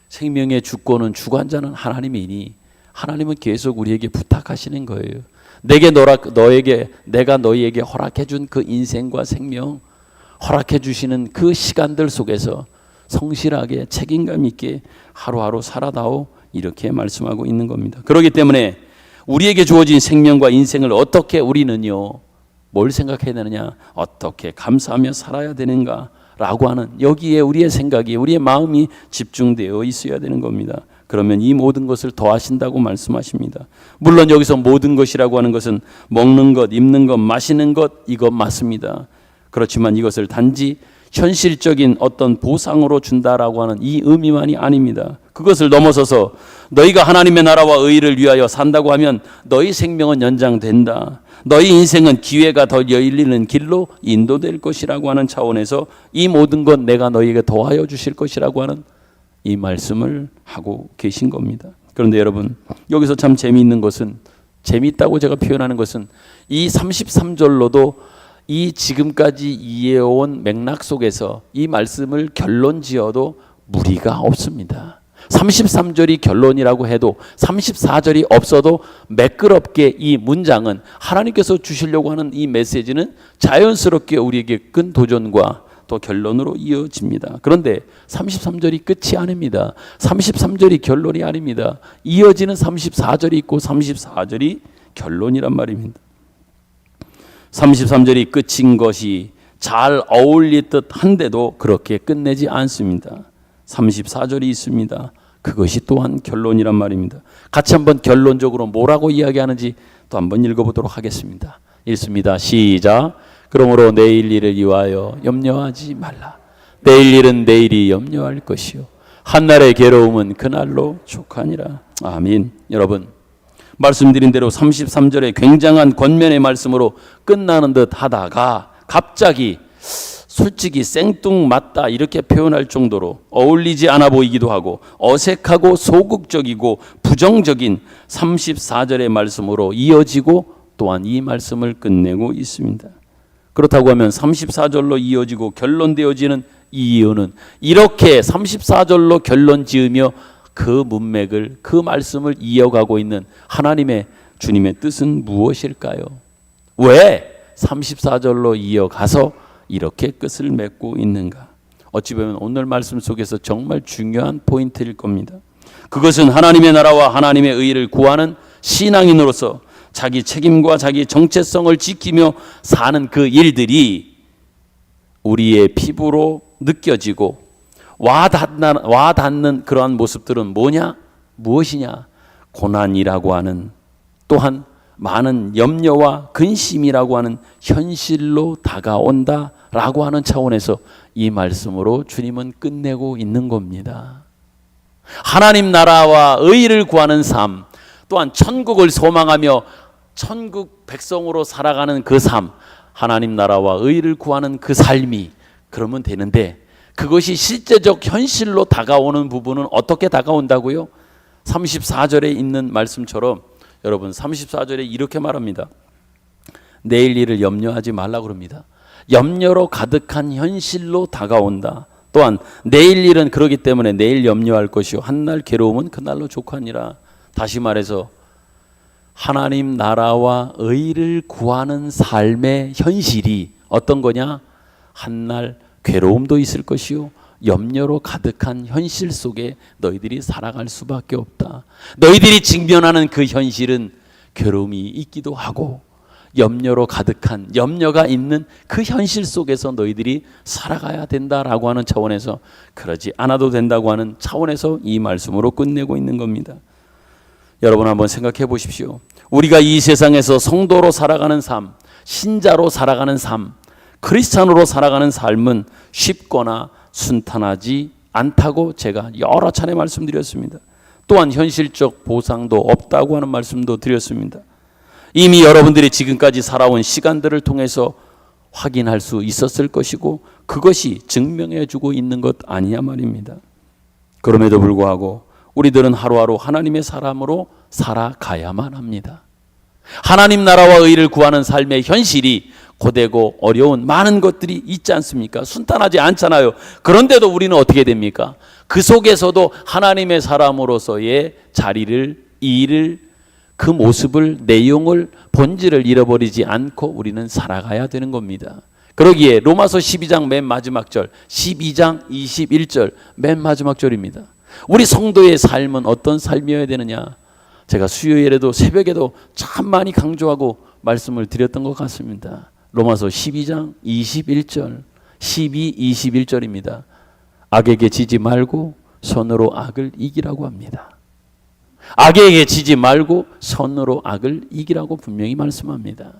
생명의 주권은 주관자는 하나님이니 하나님은 계속 우리에게 부탁하시는 거예요. 내가 너희에게 허락해 준 그 인생과 생명, 허락해 주시는 그 시간들 속에서 성실하게 책임감 있게 하루하루 살아다오, 이렇게 말씀하고 있는 겁니다. 그렇기 때문에 우리에게 주어진 생명과 인생을 어떻게 우리는요, 뭘 생각해야 되느냐, 어떻게 감사하며 살아야 되는가 라고 하는 여기에 우리의 생각이, 우리의 마음이 집중되어 있어야 되는 겁니다. 그러면 이 모든 것을 더하신다고 말씀하십니다. 물론 여기서 모든 것이라고 하는 것은 먹는 것, 입는 것, 마시는 것, 이것 맞습니다. 그렇지만 이것을 단지 현실적인 어떤 보상으로 준다라고 하는 이 의미만이 아닙니다. 그것을 넘어서서 너희가 하나님의 나라와 의를 위하여 산다고 하면 너희 생명은 연장된다. 너희 인생은 기회가 더 열리는 길로 인도될 것이라고 하는 차원에서 이 모든 것 내가 너희에게 더하여 주실 것이라고 하는 이 말씀을 하고 계신 겁니다. 그런데 여러분, 여기서 참 재미있는 것은, 재미있다고 제가 표현하는 것은 이 33절로도 이 지금까지 이해해온 맥락 속에서 이 말씀을 결론 지어도 무리가 없습니다. 33절이 결론이라고 해도 34절이 없어도 매끄럽게 이 문장은 하나님께서 주시려고 하는 이 메시지는 자연스럽게 우리에게 큰 도전과 또 결론으로 이어집니다. 그런데 33절이 끝이 아닙니다. 33절이 결론이 아닙니다. 이어지는 34절이 있고 34절이 결론이란 말입니다. 33절이 끝인 것이 잘 어울릴 듯 한데도 그렇게 끝내지 않습니다. 34절이 있습니다. 그것이 또한 결론이란 말입니다. 같이 한번 결론적으로 뭐라고 이야기하는지 또 한번 읽어보도록 하겠습니다. 읽습니다. 시작. 그러므로 내일 일을 위하여 염려하지 말라. 내일 일은 내일이 염려할 것이요 한날의 괴로움은 그날로 족하니라. 아멘. 여러분, 말씀드린 대로 33절의 굉장한 권면의 말씀으로 끝나는 듯 하다가 갑자기 솔직히 생뚱맞다 이렇게 표현할 정도로 어울리지 않아 보이기도 하고 어색하고 소극적이고 부정적인 34절의 말씀으로 이어지고 또한 이 말씀을 끝내고 있습니다. 그렇다고 하면 34절로 이어지고 결론되어지는 이 이유는 이렇게 34절로 결론 지으며 그 문맥을, 그 말씀을 이어가고 있는 하나님의 주님의 뜻은 무엇일까요? 왜 34절로 이어가서 이렇게 끝을 맺고 있는가? 어찌 보면 오늘 말씀 속에서 정말 중요한 포인트일 겁니다. 그것은 하나님의 나라와 하나님의 의를 구하는 신앙인으로서 자기 책임과 자기 정체성을 지키며 사는 그 일들이 우리의 피부로 느껴지고 와닿는 그러한 모습들은 뭐냐? 무엇이냐? 고난이라고 하는, 또한 많은 염려와 근심이라고 하는 현실로 다가온다라고 하는 차원에서 이 말씀으로 주님은 끝내고 있는 겁니다. 하나님 나라와 의를 구하는 삶, 또한 천국을 소망하며 천국 백성으로 살아가는 그 삶, 하나님 나라와 의를 구하는 그 삶이 그러면 되는데, 그것이 실제적 현실로 다가오는 부분은 어떻게 다가온다고요? 34절에 있는 말씀처럼 여러분 34절에 이렇게 말합니다. 내일 일을 염려하지 말라 그럽니다. 염려로 가득한 현실로 다가온다. 또한 내일 일은 그러기 때문에 내일 염려할 것이요 한날 괴로움은 그날로 족하니라. 다시 말해서 하나님 나라와 의를 구하는 삶의 현실이 어떤 거냐? 한날 괴로움도 있을 것이요 염려로 가득한 현실 속에 너희들이 살아갈 수밖에 없다. 너희들이 직면하는 그 현실은 괴로움이 있기도 하고 염려로 가득한, 염려가 있는 그 현실 속에서 너희들이 살아가야 된다라고 하는 차원에서, 그러지 않아도 된다고 하는 차원에서 이 말씀으로 끝내고 있는 겁니다. 여러분 한번 생각해 보십시오. 우리가 이 세상에서 성도로 살아가는 삶, 신자로 살아가는 삶, 크리스찬으로 살아가는 삶은 쉽거나 순탄하지 않다고 제가 여러 차례 말씀드렸습니다. 또한 현실적 보상도 없다고 하는 말씀도 드렸습니다. 이미 여러분들이 지금까지 살아온 시간들을 통해서 확인할 수 있었을 것이고 그것이 증명해 주고 있는 것 아니냐 말입니다. 그럼에도 불구하고 우리들은 하루하루 하나님의 사람으로 살아가야만 합니다. 하나님 나라와 의를 구하는 삶의 현실이 고되고 어려운 많은 것들이 있지 않습니까? 순탄하지 않잖아요. 그런데도 우리는 어떻게 됩니까? 그 속에서도 하나님의 사람으로서의 자리를, 일을, 그 모습을, 내용을, 본질을 잃어버리지 않고 우리는 살아가야 되는 겁니다. 그러기에 로마서 12장 맨 마지막 절, 12장 21절 맨 마지막 절입니다. 우리 성도의 삶은 어떤 삶이어야 되느냐? 제가 수요일에도 새벽에도 참 많이 강조하고 말씀을 드렸던 것 같습니다. 로마서 12장 21절, 12, 21절입니다. 악에게 지지 말고 선으로 악을 이기라고 합니다. 악에게 지지 말고 선으로 악을 이기라고 분명히 말씀합니다.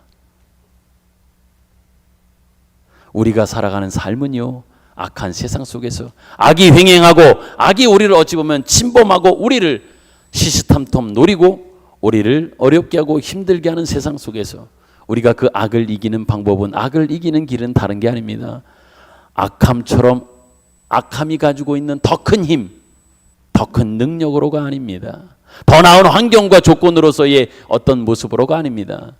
우리가 살아가는 삶은요, 악한 세상 속에서 악이 횡행하고 악이 우리를 어찌 보면 침범하고 우리를 시시탐탐 노리고 우리를 어렵게 하고 힘들게 하는 세상 속에서 우리가 그 악을 이기는 방법은, 악을 이기는 길은 다른 게 아닙니다. 악함처럼 악함이 가지고 있는 더 큰 힘, 더 큰 능력으로가 아닙니다. 더 나은 환경과 조건으로서의 어떤 모습으로가 아닙니다.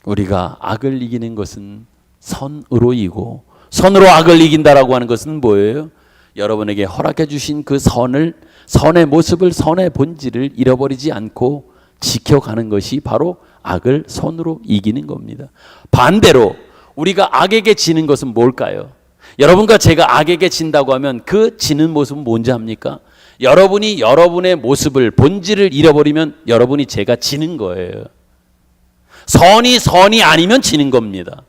우리가 악을 이기는 것은 선으로 이기고, 선으로 악을 이긴다라고 하는 것은 뭐예요? 여러분에게 허락해 주신 그 선을, 선의 모습을, 선의 본질을 잃어버리지 않고 지켜가는 것이 바로 악을 선으로 이기는 겁니다. 반대로 우리가 악에게 지는 것은 뭘까요? 여러분과 제가 악에게 진다고 하면 그 지는 모습은 뭔지 압니까? 여러분이 여러분의 모습을, 본질을 잃어버리면 여러분이 제가 지는 거예요. 선이 아니면 지는 겁니다.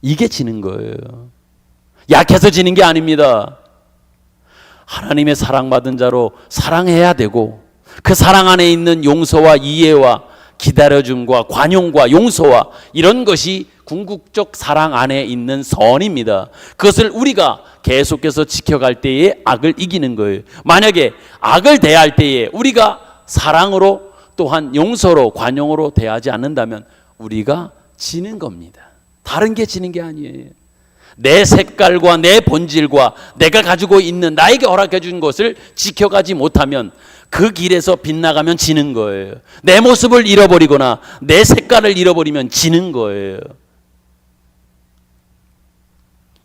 이게 지는 거예요. 약해서 지는 게 아닙니다. 하나님의 사랑받은 자로 사랑해야 되고, 그 사랑 안에 있는 용서와 이해와 기다려줌과 관용과 용서와 이런 것이 궁극적 사랑 안에 있는 선입니다. 그것을 우리가 계속해서 지켜갈 때에 악을 이기는 거예요. 만약에 악을 대할 때에 우리가 사랑으로, 또한 용서로, 관용으로 대하지 않는다면 우리가 지는 겁니다. 다른 게 지는 게 아니에요. 내 색깔과 내 본질과 내가 가지고 있는, 나에게 허락해 준 것을 지켜가지 못하면, 그 길에서 빗나가면 지는 거예요. 내 모습을 잃어버리거나 내 색깔을 잃어버리면 지는 거예요.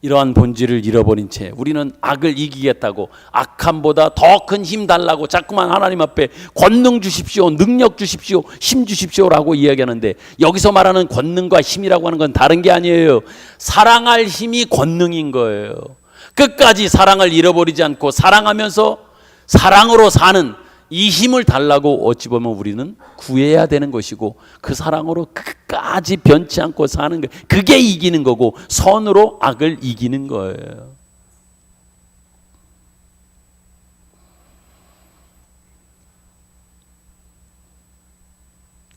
이러한 본질을 잃어버린 채 우리는 악을 이기겠다고, 악함보다 더 큰 힘 달라고 자꾸만 하나님 앞에 권능 주십시오, 능력 주십시오, 힘 주십시오라고 이야기하는데, 여기서 말하는 권능과 힘이라고 하는 건 다른 게 아니에요. 사랑할 힘이 권능인 거예요. 끝까지 사랑을 잃어버리지 않고 사랑하면서 사랑으로 사는 이 힘을 달라고 어찌 보면 우리는 구해야 되는 것이고, 그 사랑으로 끝까지 변치 않고 사는 거, 그게 이기는 거고, 선으로 악을 이기는 거예요.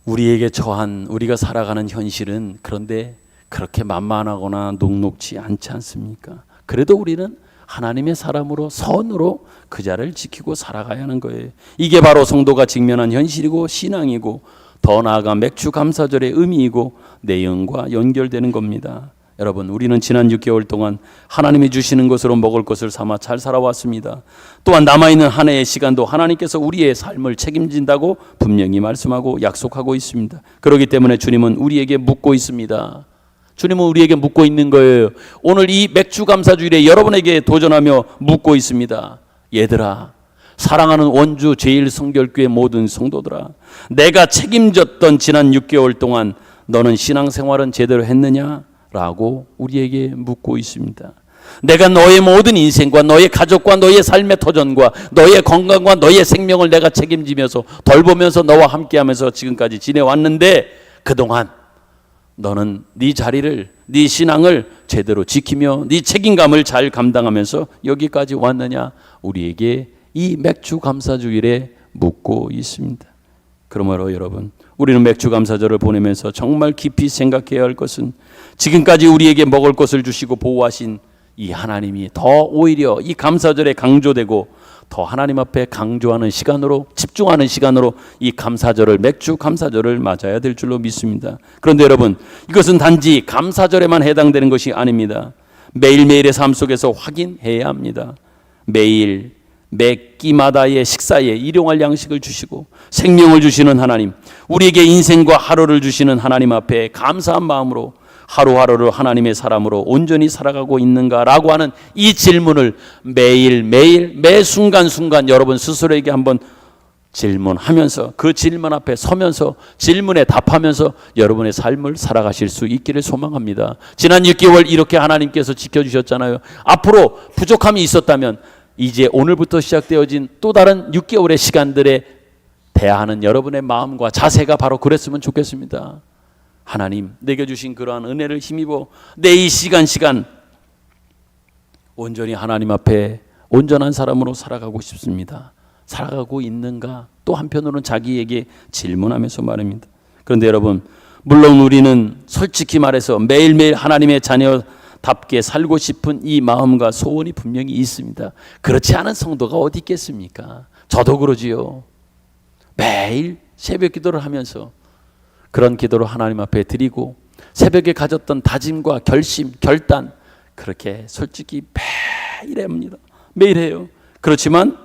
우리에게 처한, 우리가 살아가는 현실은 그런데 그렇게 만만하거나 녹록지 않지 않습니까? 그래도 우리는 하나님의 사람으로 선으로 그 자를 지키고 살아가야 하는 거예요. 이게 바로 성도가 직면한 현실이고 신앙이고, 더 나아가 맥주 감사절의 의미이고 내용과 연결되는 겁니다. 여러분, 우리는 지난 6개월 동안 하나님이 주시는 것으로 먹을 것을 삼아 잘 살아왔습니다. 또한 남아있는 한 해의 시간도 하나님께서 우리의 삶을 책임진다고 분명히 말씀하고 약속하고 있습니다. 그렇기 때문에 주님은 우리에게 묻고 있습니다. 주님은 우리에게 묻고 있는 거예요. 오늘 이 맥주 감사주일에 여러분에게 도전하며 묻고 있습니다. 얘들아, 사랑하는 원주 제1성결교회 모든 성도들아, 내가 책임졌던 지난 6개월 동안 너는 신앙생활은 제대로 했느냐? 라고 우리에게 묻고 있습니다. 내가 너의 모든 인생과 너의 가족과 너의 삶의 터전과 너의 건강과 너의 생명을 내가 책임지면서 돌보면서 너와 함께하면서 지금까지 지내왔는데 그동안 너는 네 자리를, 네 신앙을 제대로 지키며 네 책임감을 잘 감당하면서 여기까지 왔느냐? 우리에게 이 맥주 감사주일에 묻고 있습니다. 그러므로 여러분, 우리는 맥주 감사절을 보내면서 정말 깊이 생각해야 할 것은 지금까지 우리에게 먹을 것을 주시고 보호하신 이 하나님이 더 오히려 이 감사절에 강조되고 더 하나님 앞에 강조하는 시간으로, 집중하는 시간으로 이 감사절을, 맥주 감사절을 맞아야 될 줄로 믿습니다. 그런데 여러분, 이것은 단지 감사절에만 해당되는 것이 아닙니다. 매일매일의 삶 속에서 확인해야 합니다. 매일 매 끼마다의 식사에 일용할 양식을 주시고 생명을 주시는 하나님, 우리에게 인생과 하루를 주시는 하나님 앞에 감사한 마음으로 하루하루를 하나님의 사람으로 온전히 살아가고 있는가라고 하는 이 질문을 매일매일 매 순간순간 여러분 스스로에게 한번 질문하면서 그 질문 앞에 서면서 질문에 답하면서 여러분의 삶을 살아가실 수 있기를 소망합니다. 지난 6개월 이렇게 하나님께서 지켜주셨잖아요. 앞으로 부족함이 있었다면 이제 오늘부터 시작되어진 또 다른 6개월의 시간들에 대하는 여러분의 마음과 자세가 바로 그랬으면 좋겠습니다. 하나님, 내게 주신 그러한 은혜를 힘입어 내 이 시간 온전히 하나님 앞에 온전한 사람으로 살아가고 싶습니다. 살아가고 있는가? 또 한편으로는 자기에게 질문하면서 말입니다. 그런데 여러분, 물론 우리는 솔직히 말해서 매일매일 하나님의 자녀답게 살고 싶은 이 마음과 소원이 분명히 있습니다. 그렇지 않은 성도가 어디 있겠습니까? 저도 그러지요. 매일 새벽 기도를 하면서 그런 기도를 하나님 앞에 드리고 새벽에 가졌던 다짐과 결심, 결단 그렇게 솔직히 매일 합니다. 매일 해요. 그렇지만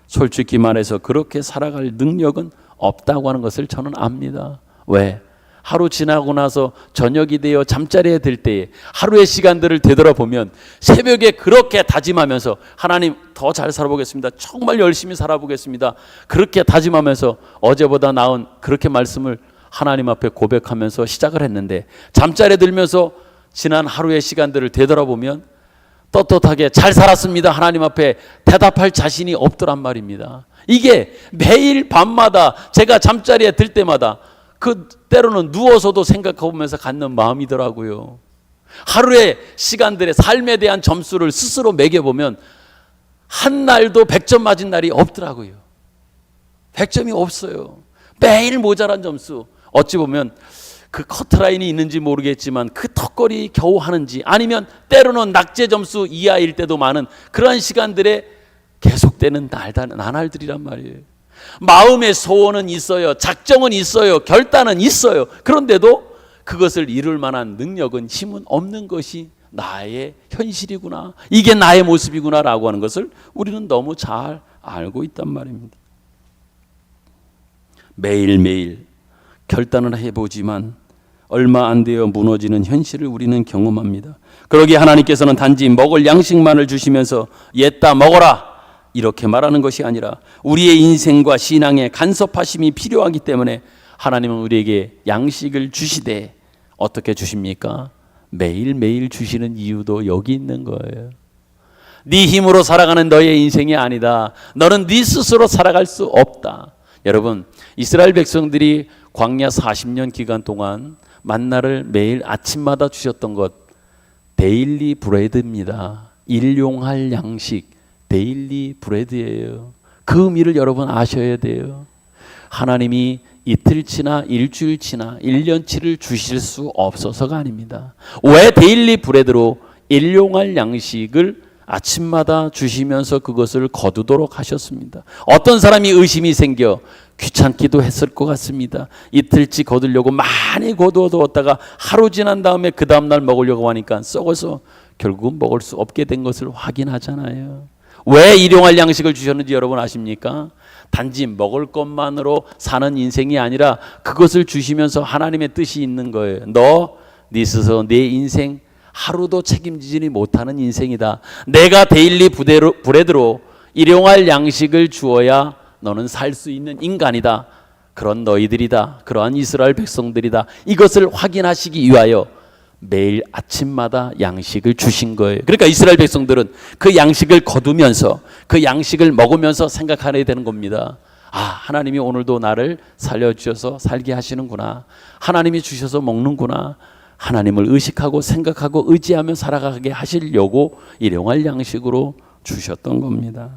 솔직히 말해서 그렇게 살아갈 능력은 없다고 하는 것을 저는 압니다. 왜? 하루 지나고 나서 저녁이 되어 잠자리에 들 때에 하루의 시간들을 되돌아보면 새벽에 그렇게 다짐하면서 하나님 더 잘 살아보겠습니다. 정말 열심히 살아보겠습니다. 그렇게 다짐하면서 어제보다 나은 그렇게 말씀을 하나님 앞에 고백하면서 시작을 했는데 잠자리에 들면서 지난 하루의 시간들을 되돌아보면 떳떳하게 잘 살았습니다. 하나님 앞에 대답할 자신이 없더란 말입니다. 이게 매일 밤마다 제가 잠자리에 들 때마다 그 때로는 누워서도 생각해보면서 갖는 마음이더라고요. 하루의 시간들의 삶에 대한 점수를 스스로 매겨보면 한 날도 100점 맞은 날이 없더라고요. 100점이 없어요. 매일 모자란 점수. 어찌 보면 그 커트라인이 있는지 모르겠지만 그 턱걸이 겨우 하는지 아니면 때로는 낙제 점수 이하일 때도 많은 그러한 시간들에 계속되는 나날들이란 말이에요. 마음의 소원은 있어요. 작정은 있어요. 결단은 있어요. 그런데도 그것을 이룰 만한 능력은 힘은 없는 것이 나의 현실이구나. 이게 나의 모습이구나 라고 하는 것을 우리는 너무 잘 알고 있단 말입니다. 매일매일 결단을 해보지만 얼마 안 되어 무너지는 현실을 우리는 경험합니다. 그러기에 하나님께서는 단지 먹을 양식만을 주시면서 옛다 먹어라 이렇게 말하는 것이 아니라 우리의 인생과 신앙에 간섭하심이 필요하기 때문에 하나님은 우리에게 양식을 주시되 어떻게 주십니까? 매일매일 주시는 이유도 여기 있는 거예요. 네 힘으로 살아가는 너의 인생이 아니다. 너는 네 스스로 살아갈 수 없다. 여러분, 이스라엘 백성들이 광야 40년 기간 동안 만나를 매일 아침마다 주셨던 것 데일리 브레드입니다. 일용할 양식 데일리 브레드예요. 그 의미를 여러분 아셔야 돼요. 하나님이 이틀치나 일주일치나 1년치를 주실 수 없어서가 아닙니다. 왜 데일리 브레드로 일용할 양식을 아침마다 주시면서 그것을 거두도록 하셨습니다. 어떤 사람이 의심이 생겨 귀찮기도 했을 것 같습니다. 이틀치 거두려고 많이 거두었다가 하루 지난 다음에 그 다음날 먹으려고 하니까 썩어서 결국은 먹을 수 없게 된 것을 확인하잖아요. 왜 일용할 양식을 주셨는지 여러분 아십니까? 단지 먹을 것만으로 사는 인생이 아니라 그것을 주시면서 하나님의 뜻이 있는 거예요. 네 스스로 내 인생 하루도 책임지지 못하는 인생이다. 내가 데일리 브레드로 일용할 양식을 주어야 너는 살 수 있는 인간이다. 그런 너희들이다. 그러한 이스라엘 백성들이다. 이것을 확인하시기 위하여 매일 아침마다 양식을 주신 거예요. 그러니까 이스라엘 백성들은 그 양식을 거두면서 그 양식을 먹으면서 생각하게 되는 겁니다. 아, 하나님이 오늘도 나를 살려주셔서 살게 하시는구나. 하나님이 주셔서 먹는구나. 하나님을 의식하고 생각하고 의지하며 살아가게 하시려고 일용할 양식으로 주셨던 겁니다.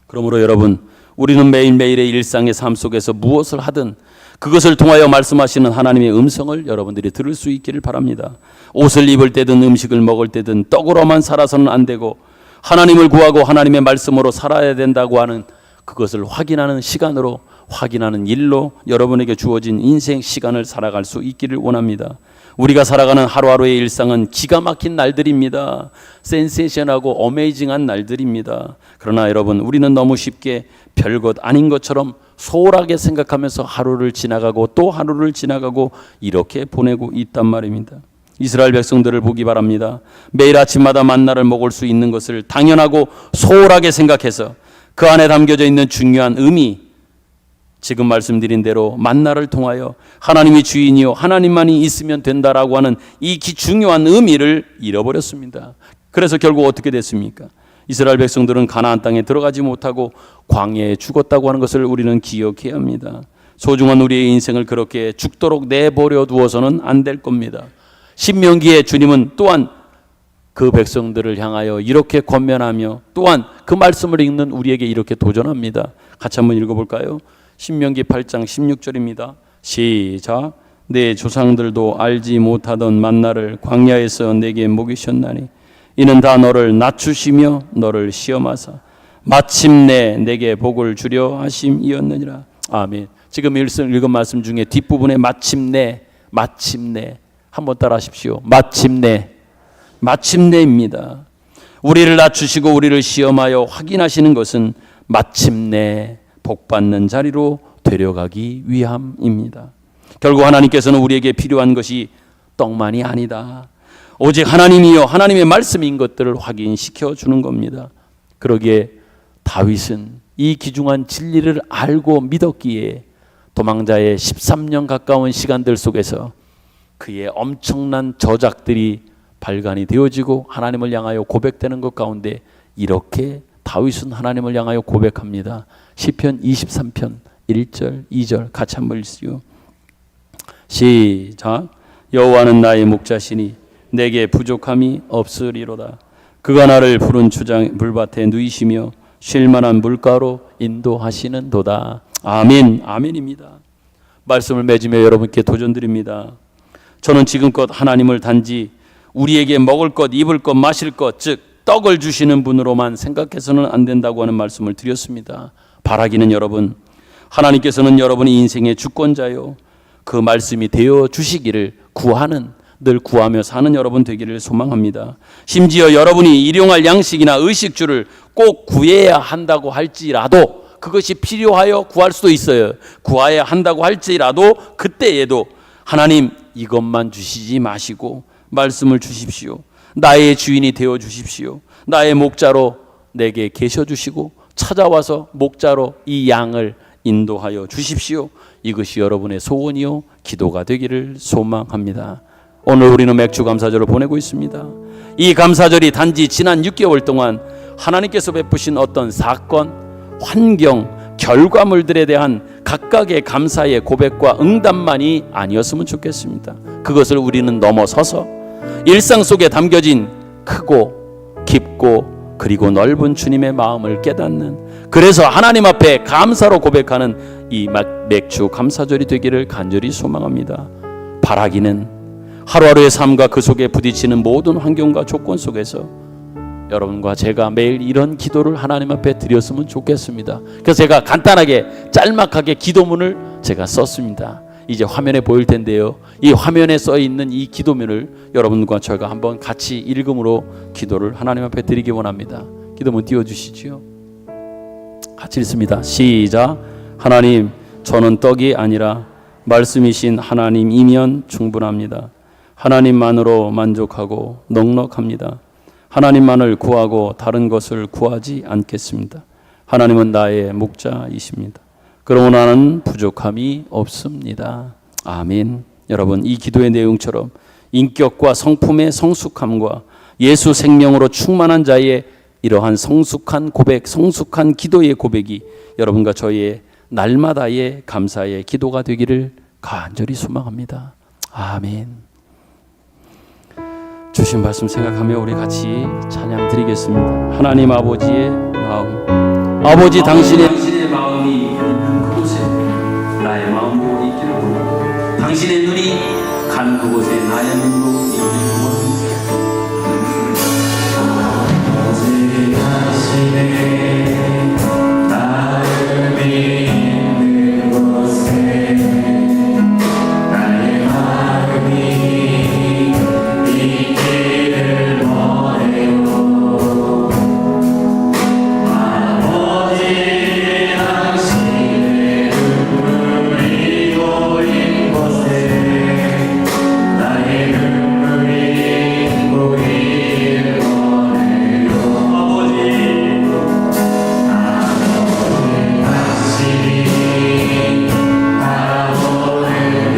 그러므로 여러분, 우리는 매일매일의 일상의 삶 속에서 무엇을 하든 그것을 통하여 말씀하시는 하나님의 음성을 여러분들이 들을 수 있기를 바랍니다. 옷을 입을 때든 음식을 먹을 때든 떡으로만 살아서는 안 되고 하나님을 구하고 하나님의 말씀으로 살아야 된다고 하는 그것을 확인하는 시간으로, 확인하는 일로 여러분에게 주어진 인생 시간을 살아갈 수 있기를 원합니다. 우리가 살아가는 하루하루의 일상은 기가 막힌 날들입니다. 센세이션하고 어메이징한 날들입니다. 그러나 여러분, 우리는 너무 쉽게 별것 아닌 것처럼 소홀하게 생각하면서 하루를 지나가고 또 하루를 지나가고 이렇게 보내고 있단 말입니다. 이스라엘 백성들을 보기 바랍니다. 매일 아침마다 만나를 먹을 수 있는 것을 당연하고 소홀하게 생각해서 그 안에 담겨져 있는 중요한 의미, 지금 말씀드린 대로 만나를 통하여 하나님이 주인이요 하나님만이 있으면 된다라고 하는 이 중요한 의미를 잃어버렸습니다. 그래서 결국 어떻게 됐습니까? 이스라엘 백성들은 가나안 땅에 들어가지 못하고 광야에 죽었다고 하는 것을 우리는 기억해야 합니다. 소중한 우리의 인생을 그렇게 죽도록 내버려 두어서는 안 될 겁니다. 신명기에 주님은 또한 그 백성들을 향하여 이렇게 권면하며 또한 그 말씀을 읽는 우리에게 이렇게 도전합니다. 같이 한번 읽어볼까요? 신명기 8장 16절입니다. 시작. 내 조상들도 알지 못하던 만나를 광야에서 내게 먹이셨나니 이는 다 너를 낮추시며 너를 시험하사 마침내 내게 복을 주려 하심이었느니라. 아멘. 지금 읽은 말씀 중에 뒷부분에 마침내 한번 따라 하십시오. 마침내입니다. 우리를 낮추시고 우리를 시험하여 확인하시는 것은 마침내 복받는 자리로 데려가기 위함입니다. 결국 하나님께서는 우리에게 필요한 것이 떡만이 아니다. 오직 하나님이요 하나님의 말씀인 것들을 확인시켜 주는 겁니다. 그러기에 다윗은 이 귀중한 진리를 알고 믿었기에 도망자의 13년 가까운 시간들 속에서 그의 엄청난 저작들이 발간이 되어지고 하나님을 향하여 고백되는 것 가운데 이렇게 다윗은 하나님을 향하여 고백합니다. 시편 23편 1절 2절 같이 한번 읽으시죠. 시작. 여호와는 나의 목자시니 내게 부족함이 없으리로다. 그가 나를 푸른 물밭에 누이시며 쉴만한 물가로 인도하시는도다. 아멘. 아멘입니다. 말씀을 맺으며 여러분께 도전드립니다. 저는 지금껏 하나님을 단지 우리에게 먹을 것, 입을 것, 마실 것, 즉 떡을 주시는 분으로만 생각해서는 안 된다고 하는 말씀을 드렸습니다. 바라기는 여러분, 하나님께서는 여러분의 인생의 주권자요 그 말씀이 되어 주시기를 구하는, 늘 구하며 사는 여러분 되기를 소망합니다. 심지어 여러분이 일용할 양식이나 의식주를 꼭 구해야 한다고 할지라도, 그것이 필요하여 구할 수도 있어요. 구해야 한다고 할지라도 그때에도 하나님 이것만 주시지 마시고 말씀을 주십시오. 나의 주인이 되어 주십시오. 나의 목자로 내게 계셔 주시고 찾아와서 목자로 이 양을 인도하여 주십시오. 이것이 여러분의 소원이요 기도가 되기를 소망합니다. 오늘 우리는 맥주 감사절을 보내고 있습니다. 이 감사절이 단지 지난 6개월 동안 하나님께서 베푸신 어떤 사건, 환경, 결과물들에 대한 각각의 감사의 고백과 응답만이 아니었으면 좋겠습니다. 그것을 우리는 넘어서서 일상 속에 담겨진 크고 깊고 그리고 넓은 주님의 마음을 깨닫는, 그래서 하나님 앞에 감사로 고백하는 이 맥주 감사절이 되기를 간절히 소망합니다. 바라기는 하루하루의 삶과 그 속에 부딪히는 모든 환경과 조건 속에서 여러분과 제가 매일 이런 기도를 하나님 앞에 드렸으면 좋겠습니다. 그래서 제가 간단하게 짤막하게 기도문을 제가 썼습니다. 이제 화면에 보일 텐데요, 이 화면에 써 있는 이 기도문을 여러분과 저희가 한번 같이 읽음으로 기도를 하나님 앞에 드리기 원합니다. 기도문 띄워주시지요. 같이 읽습니다. 시작. 하나님, 저는 떡이 아니라 말씀이신 하나님이면 충분합니다. 하나님만으로 만족하고 넉넉합니다. 하나님만을 구하고 다른 것을 구하지 않겠습니다. 하나님은 나의 목자이십니다. 그러므로 나는 부족함이 없습니다. 아멘. 여러분, 이 기도의 내용처럼 인격과 성품의 성숙함과 예수 생명으로 충만한 자의 이러한 성숙한 고백, 성숙한 기도의 고백이 여러분과 저의 날마다의 감사의 기도가 되기를 간절히 소망합니다. 아멘. 주신 말씀 생각하며 우리 같이 찬양 드리겠습니다. 하나님 아버지의 마음, 아버지 당신의 마음이 있는 그곳에 나의 마음도 있기를 원하고, 당신의 눈이 간 그곳에 나의 눈도 있기를 원합니다. 당신의 나를 믿는 곳에 나의 마음이 있기를 원해요. 아버지 당신의 눈물이 고인 곳에 나의 눈물이 고이길 원해요. 당신이 바라보는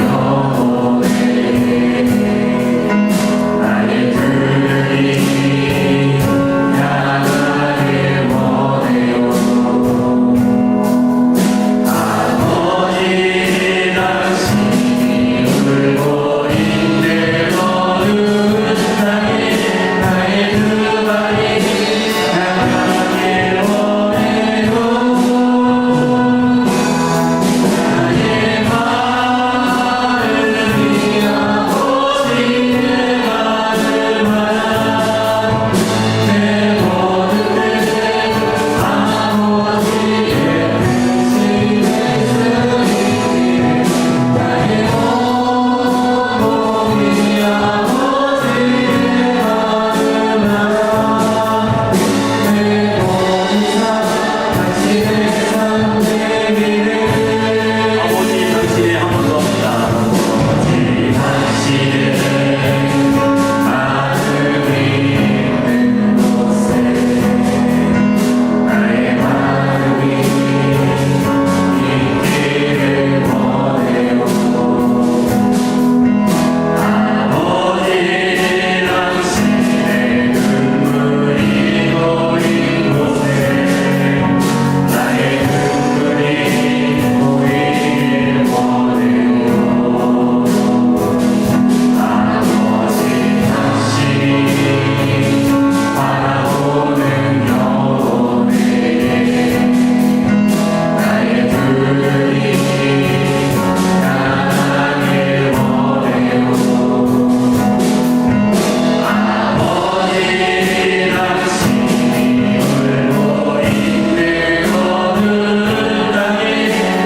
영혼에 나의 눈이 향하길 원해요. 아버지 당신이 울고 있는 어두운 땅에 나의 두 발이 향하길 원해요. 나의 마음이 아버지의 마음만 내 모든 뜻을 아버지의 뜻을 따르기를 나의 몸이 아버지의 마음만 내 모든 삶 당신의 삶 되기를. 아버지 당신의 한 번 더 합니다. 아버지 당신의 마음이 있는 곳에 나의 마음이 있기를 원해요. 아버지 당신의 눈물이 고인 곳에 나의 눈물이 고이길 원해요. 아버지 당신이 바라보는 영혼에 나의 눈이 향하길 원해요. 아버지 당신이 울고 있는 어두운 땅에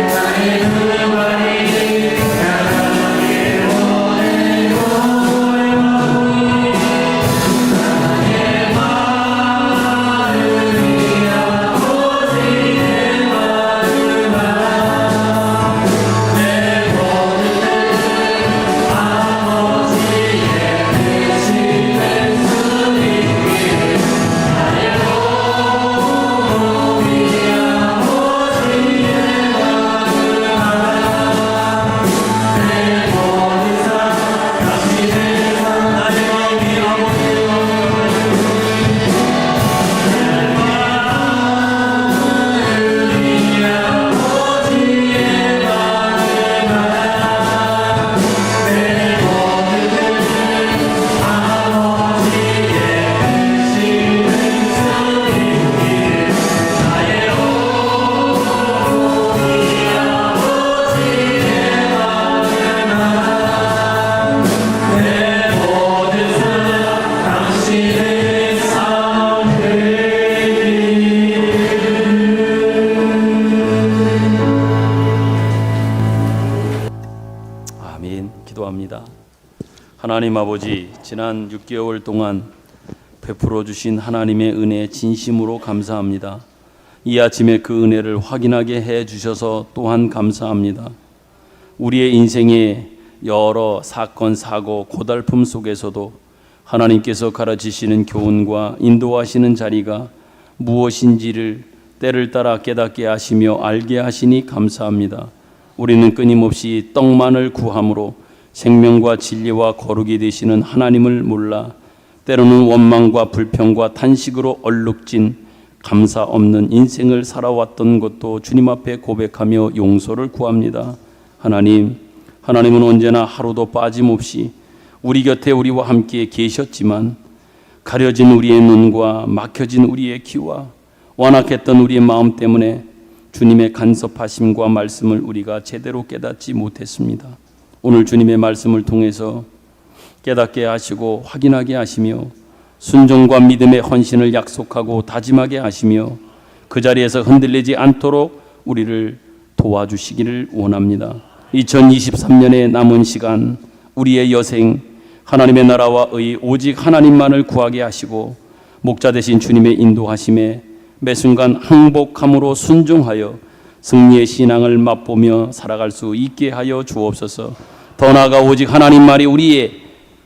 나의 두 발이 향하길 원해요. 나의 마음이 아버지의 마음만 내 모든 뜻을 아버지의 뜻이 될 수 있기를 나의 몸이 아버지의 마음만 내 모든 삶 당신의 삶 나의 마음이 아버지의 아멘. 기도합니다. 하나님 아버지, 지난 6개월 동안 베풀어 주신 하나님의 은혜에 진심으로 감사합니다. 이 아침에 그 은혜를 확인하게 해 주셔서 또한 감사합니다. 우리의 인생의 여러 사건, 사고, 고달픔 속에서도 하나님께서 가르치시는 교훈과 인도하시는 자리가 무엇인지를 때를 따라 깨닫게 하시며 알게 하시니 감사합니다. 우리는 끊임없이 떡만을 구함으로 생명과 진리와 거룩이 되시는 하나님을 몰라 때로는 원망과 불평과 탄식으로 얼룩진 감사 없는 인생을 살아왔던 것도 주님 앞에 고백하며 용서를 구합니다. 하나님은 언제나 하루도 빠짐없이 우리 곁에 우리와 함께 계셨지만 가려진 우리의 눈과 막혀진 우리의 귀와 완악했던 우리의 마음 때문에 주님의 간섭하심과 말씀을 우리가 제대로 깨닫지 못했습니다. 오늘 주님의 말씀을 통해서 깨닫게 하시고 확인하게 하시며 순종과 믿음의 헌신을 약속하고 다짐하게 하시며 그 자리에서 흔들리지 않도록 우리를 도와주시기를 원합니다. 2023년의 남은 시간 우리의 여생 하나님의 나라와 의 오직 하나님만을 구하게 하시고 목자 되신 주님의 인도하심에 매 순간 항복함으로 순종하여 승리의 신앙을 맛보며 살아갈 수 있게 하여 주옵소서. 더 나아가 오직 하나님만이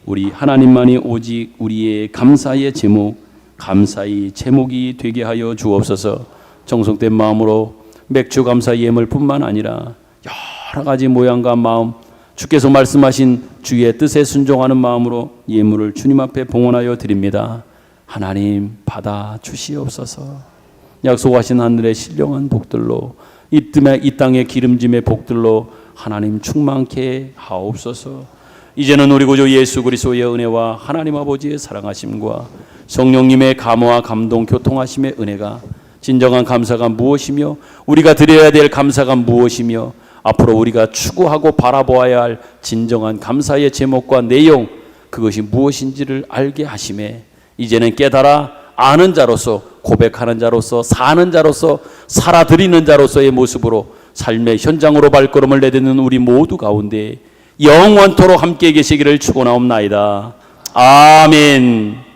우리 하나님만이 오직 우리의 감사의 제목, 감사의 제목이 되게 하여 주옵소서. 정성된 마음으로 맥주 감사 예물 뿐만 아니라 여러 가지 모양과 마음, 주께서 말씀하신 주의 뜻에 순종하는 마음으로 예물을 주님 앞에 봉헌하여 드립니다. 하나님 받아 주시옵소서. 약속하신 하늘의 신령한 복들로 이 땅의 기름짐의 복들로 하나님 충만케 하옵소서. 이제는 우리 구주 예수 그리스도의 은혜와 하나님 아버지의 사랑하심과 성령님의 감화와 감동 교통하심의 은혜가 진정한 감사가 무엇이며 우리가 드려야 될 감사가 무엇이며 앞으로 우리가 추구하고 바라보아야 할 진정한 감사의 제목과 내용 그것이 무엇인지를 알게 하심에 이제는 깨달아 아는 자로서 고백하는 자로서 사는 자로서 살아드리는 자로서의 모습으로 삶의 현장으로 발걸음을 내딛는 우리 모두 가운데 영원토록 함께 계시기를 축원하옵나이다. 아멘.